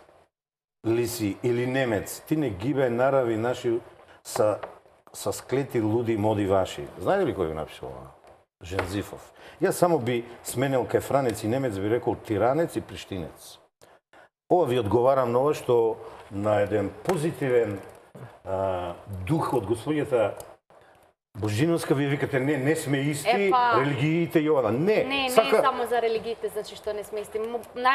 лиси или немец, ти не гибе нарави наши са склети луди моди ваши. Знаете ли кој го напишал ова? Жензифов. Јас само би сменил кај франец и немец, би рекол тиранец и приштинец. Ова ви одговарам на ова што на еден позитивен дух од господјата Божиновска, вие викате, не сме исти, религиите и ова. Не, Не е само за религиите, значи што не сме исти.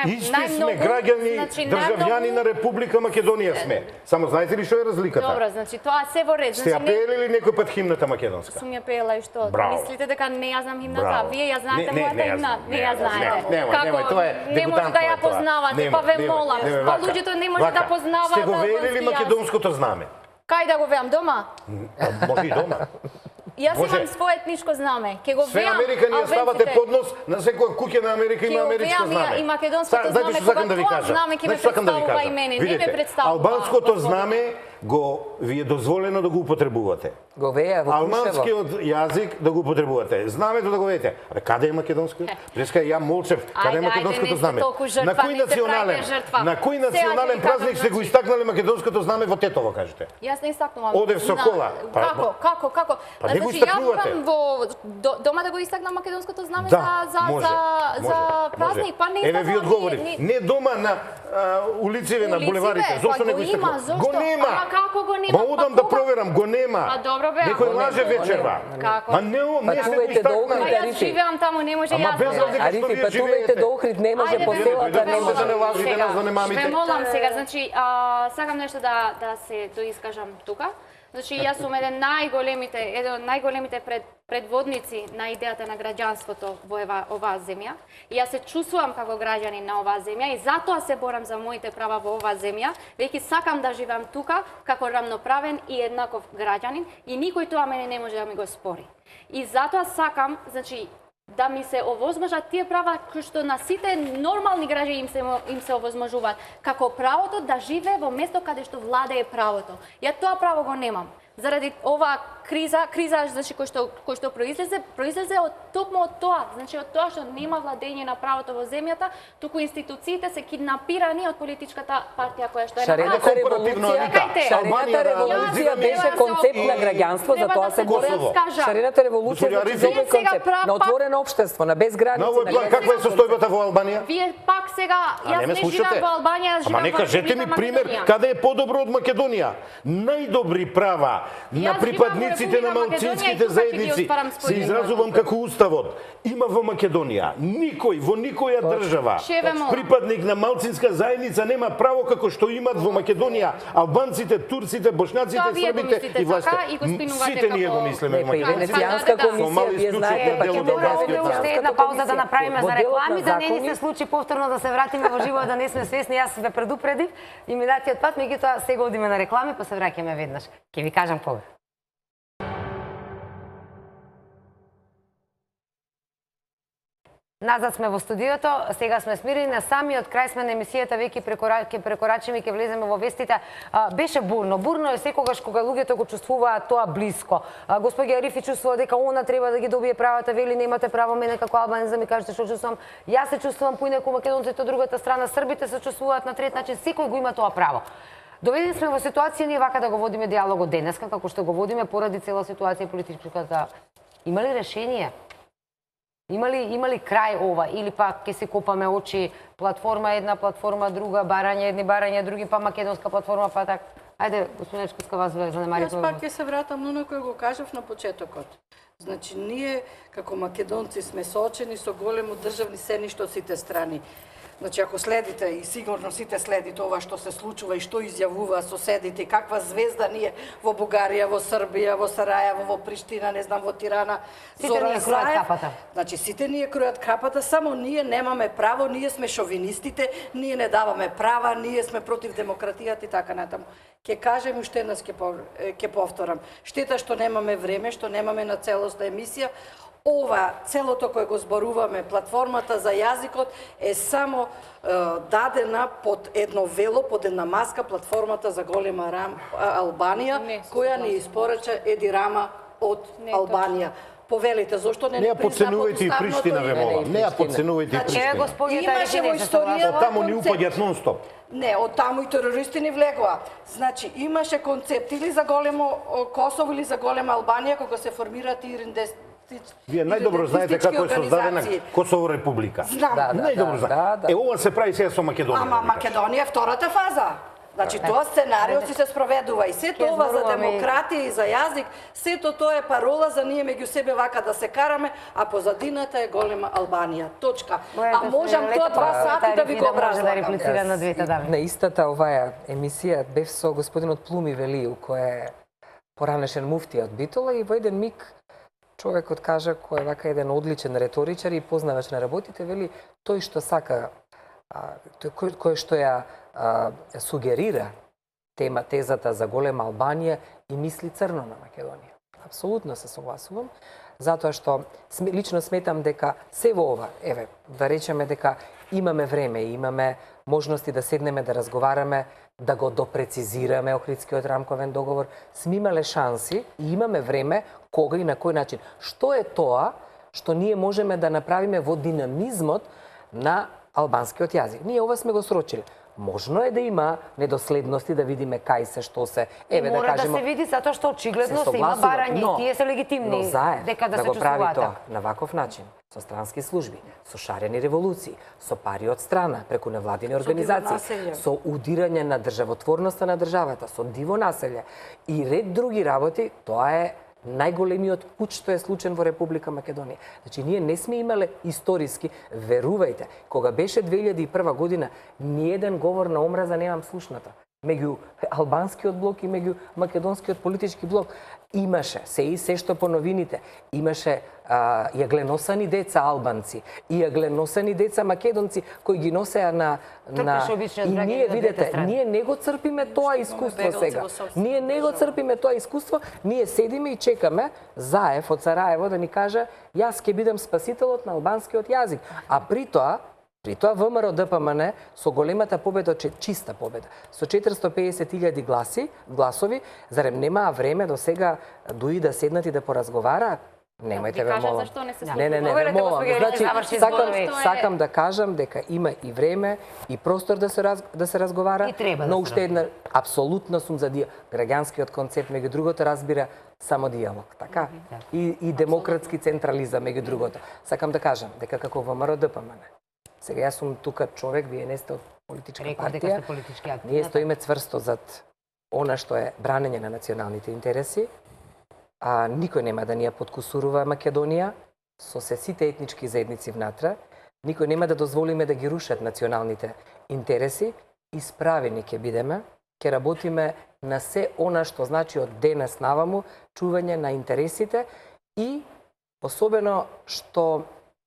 Исти сме граѓани, државјани на Република Македонија сме. Само знаете ли што е разликата? Добро, значи тоа се во ред. Сте ја пеели ли некој пат химната македонска? Сум ја пеела и што? Браво. Мислите дека не ја знам химната? Браво. Вие ја знаете Не, мојата химна? Не ја знаете. Немој, тоа е не може да ја дегутантно е тоа. познавате, па ве молам. Па луѓето не може да познаваат. Сте го велели македонското знаме? Кај да го веам дома? Може и дома. Јас Може. имам свое етничко знаме. Ке го Све веам. Америка ни ја ставате албанците- поднос, на секоја куќа на Америка има Ќе го америчко веам знаме. и македонското Знаете знаме, што сакам да кога ви тоа кажам? знаме ќе ме Знаете што сакам да ви представува кажам? и мене, не ме Видите, представува албанското во знаме ви е дозволено да го употребувате. Го веја во Кушево. Алманскиот јазик да го употребувате. Знамето да го ведете. Абе, каде е македонско? Преска ја молчев, каде е Ајде, македонското не сте знаме? толку жртва, На кој не се национален? правите жртва. На кој Сега ќе национален ви празник кажам, сте го значи- истакнале македонското знаме во Тетово, кажете? Јас не истакнувам. Одев со кола. Па, Како? па не го Значи, ја истакнувате. морам дома да го истакнам македонското знаме Да, за може. празник, па не Еве ви истакнувам, одговорив. Не дома на улиците, на Улиците, булеварите. па Зошто не го го има, истакнува? зошто? Го нема. Ама како го нема? Ма одам Па да кога? проверам, го нема. Па добро бе, Некој ако лаже не- вечерва. Како? Ма не сте го Патувајте до истакнали. Па Охрид, јас Арифи. живеам таму, не може Ама јас. без разлика што Арифи, вие патувајте живеете. до Охрид, не може Ајде, по бе, селата, дојдете, не може. да не лажите нас, да не мамите. Ве молам сега, значи, сакам нешто да се доискажам тука. Значи, јас сум еден од најголемите предводници на идејата на граѓанството во оваа земја. И јас се чувствувам како граѓанин на оваа земја и затоа се борам за моите права во оваа земја, веќе сакам да живеам тука како рамноправен и еднаков граѓанин и никој тоа мене не може да ми го спори. И затоа сакам, значи, да ми се овозможат тие права кои што на сите нормални граѓани им се овозможуваат, како правото да живее во место каде што владее правото. Ја тоа право го немам. Заради оваа криза значи кој што произлезе од токму од тоа, значи од тоа што нема владење на правото во земјата, туку институциите се киднапирани од политичката партија која што е на Шарената власт. револуција, Чекајте. Шарената револуција беше концепт на граѓанство, за тоа се борел. Шарената револуција Госпоѓа беше Арифи. концепт на отворено општество, на без На граници. овој план каква е состојбата во Албанија? Вие пак сега, А не ме јас не слушате? живеам во Албанија, јас Ама живеам не во кажете ми Република пример Македонија. каде е подобро од Македонија. Најдобри права на Јас припадниците на живеам во Република малцинските Македонија и тука ќе ги заедници отварам се своите изразувам како уставот. Има во Македонија. Никој во никоја држава Шеве молам. припадник на малцинска заедница нема право како што имат во Македонија албанците, турците, бошњаците, Тоа вие го србите мислите и властите. така и го спинувате Сите ние како- го мислиме Не, во па и Македонија. Венецијанска Да, да. Со комисија, мали вие знаете, исклучок па дел ќе од мора албанскиот овде народ. уште Една пауза да направиме Во за делот реклами, на да не ни закони. се случи повторно да се вратиме во живо, да не сме свесни. Јас ве предупредив и минатиот пат, меѓутоа сега одиме на реклами, па се враќаме веднаш. Ќе ви кажам кога. Назад сме во студиото, сега сме смирени, на самиот крај сме на емисијата, веќе ќе прекорачиме и ќе влеземе во вестите. Беше бурно. Бурно е секогаш кога луѓето го чувствуваат тоа блиско. Господја Арифи чувствува дека она треба да ги добие правата, вели немате право, мене како албанец да ми кажете што чувствувам. Јас се чувствувам поинаку, македонците од другата страна, србите се чувствуваат на трет начин, секој го има тоа право. Доведени сме во ситуација ние вака да го водиме диалогот денеска, како што го водиме поради цела ситуација политичката. Има ли решение? Има ли крај ова или пак ќе се копаме очи, платформа една, платформа друга, барање едни, барање други, па македонска платформа, па така. Ајде, господин Ечкоска, вас ве занемари. Јас пак ќе се вратам на оно кој го кажав на почетокот. Значи, ние како македонци сме соочени со големо државни сеништа од сите страни. Значи, ако следите, и сигурно сите следите ова што се случува и што изјавува соседите, и каква звезда ние во Бугарија, во Србија, во Сарајево, во Приштина, не знам, во Тирана, Сите Зоран ние кројат Заев. капата. Значи, сите ние кројат капата, само ние немаме право, ние сме шовинистите, ние не даваме права, ние сме против демократијата и така натаму. Ќе кажем уште еднаш ќе повторам. Штета што немаме време, што немаме на целосна емисија. Ова, целото кое го зборуваме, платформата за јазикот е само дадена под едно вело, под една маска, платформата за голема Албанија, која ни испорача Еди Рама од Албанија. Повелите, зошто не Не ја призна подценувајте и Приштина, ве молам. Не ја подценувајте и Приштина. Имаше во историјата Од таму ни упаѓат нон-стоп. Не, од таму и терористи ни влегоа. Значи, имаше концепт или за големо Косово или за голема Албанија, кога се формираат Вие најдобро знаете како е создадена Косово република. Знам. Најдобро знаете. Ова се прави сега со Македонија. Ама Македонија е втората фаза. Значи, тоа сценарио си се спроведува и сето ова за демократија и за јазик, сето тоа е парола за ние меѓу себе вака да се караме, а позадината е голема Албанија. Точка. А можам тоа 2 сати да ви го образлагам. реплицира на двете дами. На истата оваа емисија бев со господинот Плуми Велију, кој е поранешен муфтија од Битола, и во еден миг човекот кажа, кој е вака еден одличен реторичар и познавач на работите, вели тој што сака, кој што ја сугерира тезата за голема Албанија и мисли црно на Македонија. Апсолутно се согласувам, затоа што лично сметам дека се во ова, еве, да речеме дека имаме време, имаме можности да седнеме да разговараме, да го допрецизираме Охридскиот рамковен договор, сме имале шанси и имаме време кога и на кој начин. Што е тоа што ние можеме да направиме во динамизмот на албанскиот јазик? Ние ова сме го срочили. Можно е да има недоследности, да видиме кај се, што се, еве да кажеме. Мора да се види затоа што очигледно се има барања и тие се легитимни. Но заев дека да го се прави чувствуваат. тоа на ваков начин, со странски служби, со шарени револуции, со пари од страна, преку невладини организации, со удирање на државотворноста на државата, со диво населје и ред други работи, тоа е најголемиот пут што е случен во Република Македонија. Значи, ние не сме имале историски, верувајте, кога беше 2001 година, ниеден говор на омраза немам слушната. Меѓу албанскиот блок и меѓу македонскиот политички блок имаше се што по новините, имаше јагленосани деца албанци и јагленосани деца македонци кои ги носеа на и ние видете, ние не го црпиме тоа искуство сега. Ние не го црпиме тоа искуство, ние седиме и чекаме Заев од Сараево да ни каже јас ќе бидам спасителот на албанскиот јазик. А при тоа ВМРО ДПМН со големата победа, чиста победа, со 450.000 гласови, зарем немаа време до сега дуи да седнат и да поразговараат? Немајте ве молам. Не, ве молам. Значи, сакам да кажам дека има и време и простор да се разговара, но уште една, апсолутно сум за граѓанскиот концепт, меѓу другото разбира само диалог, така? И демократски централизам, меѓу другото. Сакам да кажам дека како ВМРО ДПМН, сега јас сум тука човек, вие не сте од политичка партија, ние стоиме цврсто зад она што е бранење на националните интереси, а никој нема да ни ја подкусурува Македонија со сите етнички заедници внатре, никој нема да дозволиме да ги рушат националните интереси, исправени ќе бидеме, ќе работиме на се она што значи од денес наваму чување на интересите и особено што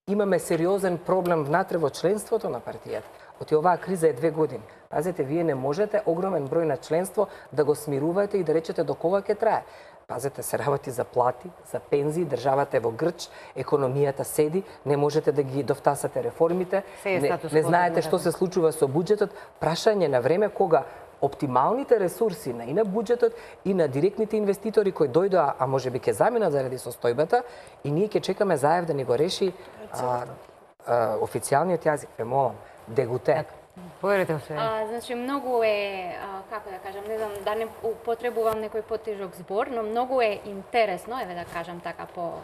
имаме сериозен проблем внатре во членството на партијата. Оти оваа криза е 2 години. Пазете, вие не можете огромен број на членство да го смирувате и да речете до кога ќе трае. Пазете, се работи за плати, за пензии, државата е во грч, економијата седи, не можете да ги довтасате реформите, не знаете што се случува со буџетот, прашање на време кога оптималните ресурси и на буџетот и на директните инвеститори кои дојдоа, а може би ќе заминат заради состојбата, и ние ќе чекаме Заев да ни го реши официјалниот јазик. Ве молам, дегуте. Поверете се. Значи, многу е, како да кажам, не знам, да не употребувам некој потежок збор, но многу е интересно, еве да кажам така по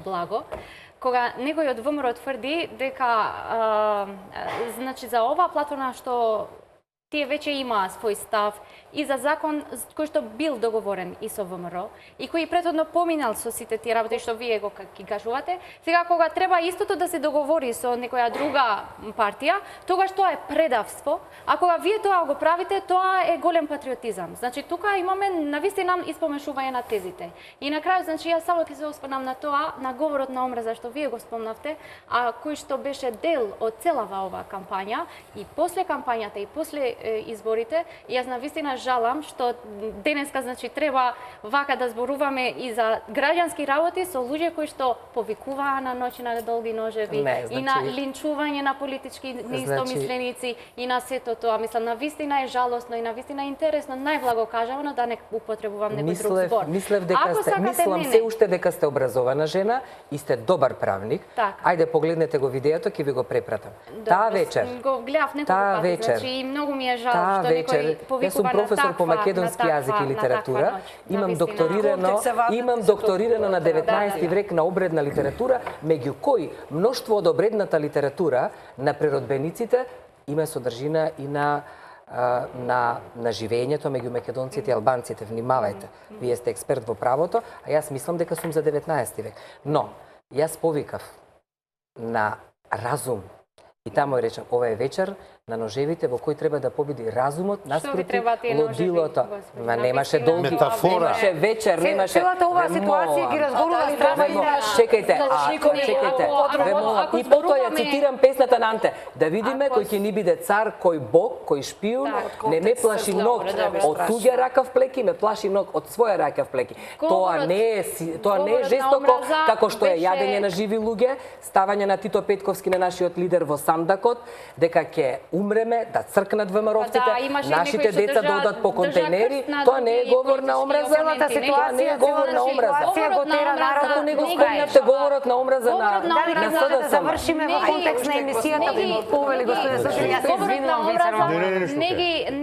благо, кога некој од ВМРО тврди дека значи за оваа платформа што тие веќе имаа свој став и за закон кој што бил договорен и со ВМРО и кој претходно поминал со сите тие работи што вие го ги кажувате, сега кога треба истото да се договори со некоја друга партија, тогаш тоа е предавство, а кога вие тоа го правите, тоа е голем патриотизам. Значи тука имаме навистина испомешување на тезите. И на крај, значи јас само ќе се оспомнам на тоа, на говорот на омраза што вие го спомнавте, а кој што беше дел од целава оваа кампања и после кампањата и после изборите. И јас навистина жалам што денеска значи треба вака да зборуваме и за граѓански работи со луѓе кои што повикуваа на ноќ на долги ножеви и на линчување на политички неистомисленици и на сето тоа. Мислам, навистина е жалосно и навистина е интересно, најблаго кажано да не употребувам некој друг збор. Мислам се уште дека сте образована жена и сте добар правник. Ајде погледнете го видеото, ќе ви го препратам. Таа вечер. Го гледав неколку пати, значи и многу ми е жал што некој повикува на таква. Јас сум професор по македонски јазик и литература. Имам докторирано на 19 век на обредна литература, меѓу кои мноштво од обредната литература на природбениците има содржина и на живењето меѓу македонците и албанците. Внимавајте, вие сте експерт во правото, а јас мислам дека сум за 19 век. Но, јас повикав на разум и таму речам, ова е вечер на ножевите во кој треба да победи разумот наспроти лудилото. Ма немаше долги, немаше вечер, немаше... Целата оваа ситуација ги разгорува Чекајте, и потоа ја цитирам песната на Анте. Да видиме кој ќе ни биде цар, кој бог, кој шпион, не ме плаши ног од туѓа рака в плеки, ме плаши ног од своја рака в плеки. Тоа не е жестоко, како што е јадење на живи луѓе, ставање на Тито Петковски на нашиот лидер во сандакот, дека ќе умреме, да цркнат ВМРО-вците, нашите деца да одат по контейнери, тоа не е говор на омраза. Целата ситуација, целата ситуација го тера народот не го спомнавте говорот на омраза на СДСМ. Да завршиме во контекст на емисијата, би повели господин Сочи, јас се извинувам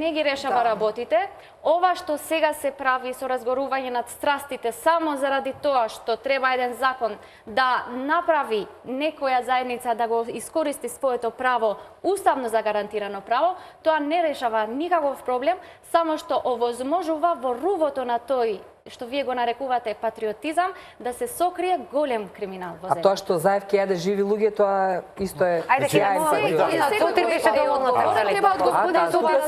не ги решава работите. Ова што сега се прави со разгорување над страстите само заради тоа што треба еден закон да направи некоја заедница да го искористи своето право, уставно загарантирано право, тоа не решава никаков проблем, само што овозможува во рувото на тој што вие го нарекувате патриотизам, да се сокрие голем криминал во земјата. А тоа што Заев ќе јаде живи луѓе, тоа исто е... Ајде ќе Сотир беше доволно трпелив. Треба од господин Сотир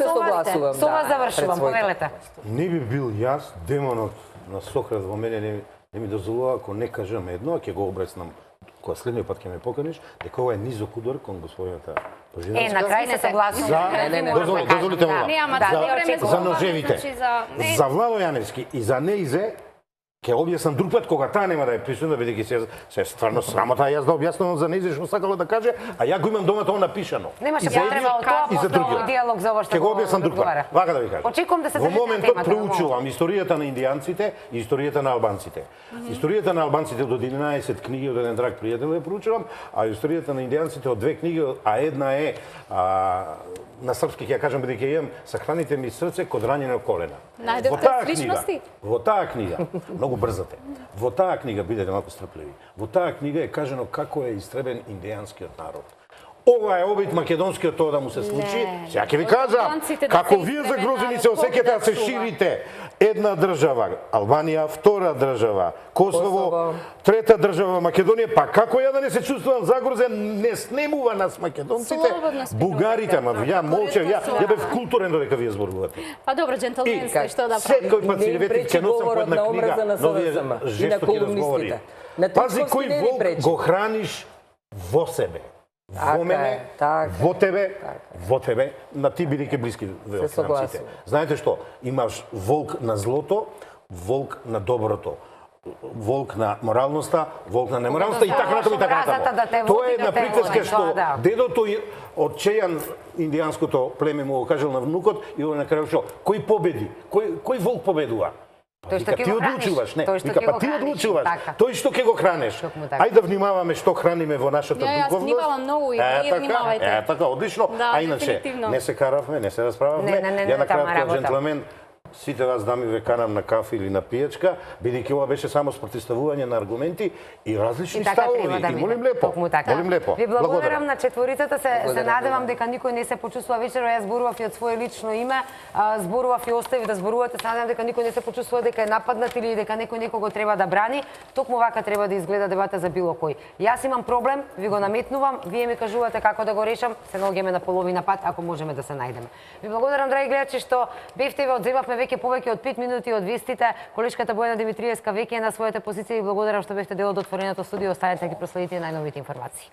со вас завршувам, повелете. Не би бил јас демонот на Сократ во мене, не ми дозволува ако не кажам едно, ќе го обреснам кога следниот пат ќе ме поканиш, дека ова е низок удар кон господината Божидарска. На крај се согласувам. Дозволите ме за ножевите. За Владо Јаневски и за Неизе ќе објаснам друг пат кога таа нема да е присутна, бидејќи се стварно срамота јас да објаснувам за Неизе што сакала да каже, а ја го имам дома тоа напишано. Немаше потреба од тоа после диалог за ова што ќе го објаснам друг пат. Вака да ви кажам. Очекувам да се во моментот проучувам историјата на индијанците и историјата на албанците. Историјата на албанците од 11 книги од еден драг пријател ја проучувам, а историјата на индијанците од 2 книги, а една е на српски ќе ја кажам бидејќи имам сахраните ми срце код ранено колена. Во таа книга, многу брзате. Во таа книга бидете малку стрпливи. Во таа книга е кажано како е истребен индијанскиот народ. Ова е обид македонскиот тоа да му се случи. Сега ќе ви кажам како вие загрозени се осеќате да се ширите. Една држава Албанија, втора држава Косово, трета држава Македонија, па како ја да не се чувствувам загрозен, не снемува нас македонците, бугарите, ама ја молчев, ја бев културен додека вие зборувате. Па добро, джентълменски, што да правим? Секој пат си вети ќе носам по една книга, но вие жестоки разговори. Пази кој волк го храниш во себе. Во мене, во тебе, на ти бидејќи блиски великанците. Знаете што? Имаш волк на злото, волк на доброто, волк на моралноста, волк на неморалноста и така натаму и така натаму. Тоа е една приказка што дедото од чејан индијанското племе му го кажал на внукот и он на крај што кој победи? Кој волк победува? Вика, ти одлучуваш, не. Вика, па ти одлучуваш. Тој што ќе го хранеш. Ајде да внимаваме што храниме во нашата дуковност. Јас внимавам многу и вие внимавајте. Така, одлично. А иначе, не се каравме, не се расправавме. Ја на краткиот джентлмен, сите вас дами ве канам на кафе или на пијачка, бидејќи ова беше само спротивставување на аргументи и различни ставови. И молим лепо. Молим лепо. Ви благодарам на четворицата, се надевам дека никој не се почувствува вечерва, јас зборував и од свое лично име, зборував и оставив да зборувате, се надевам дека никој не се почувствува дека е нападнат или дека некој некого треба да брани. Токму вака треба да изгледа дебата за било кој. Јас имам проблем, ви го наметнувам, вие ми кажувате како да го решам, се наоѓаме на половина пат ако можеме да се најдеме. Ви благодарам, драги гледачи, што бевте и ве одземавме веќе повеќе од 5 минути од вестите. Колешката Бојана Димитриевска веќе е на својата позиција и благодарам што бевте дел од отвореното студио. Останете да ги проследите најновите информации.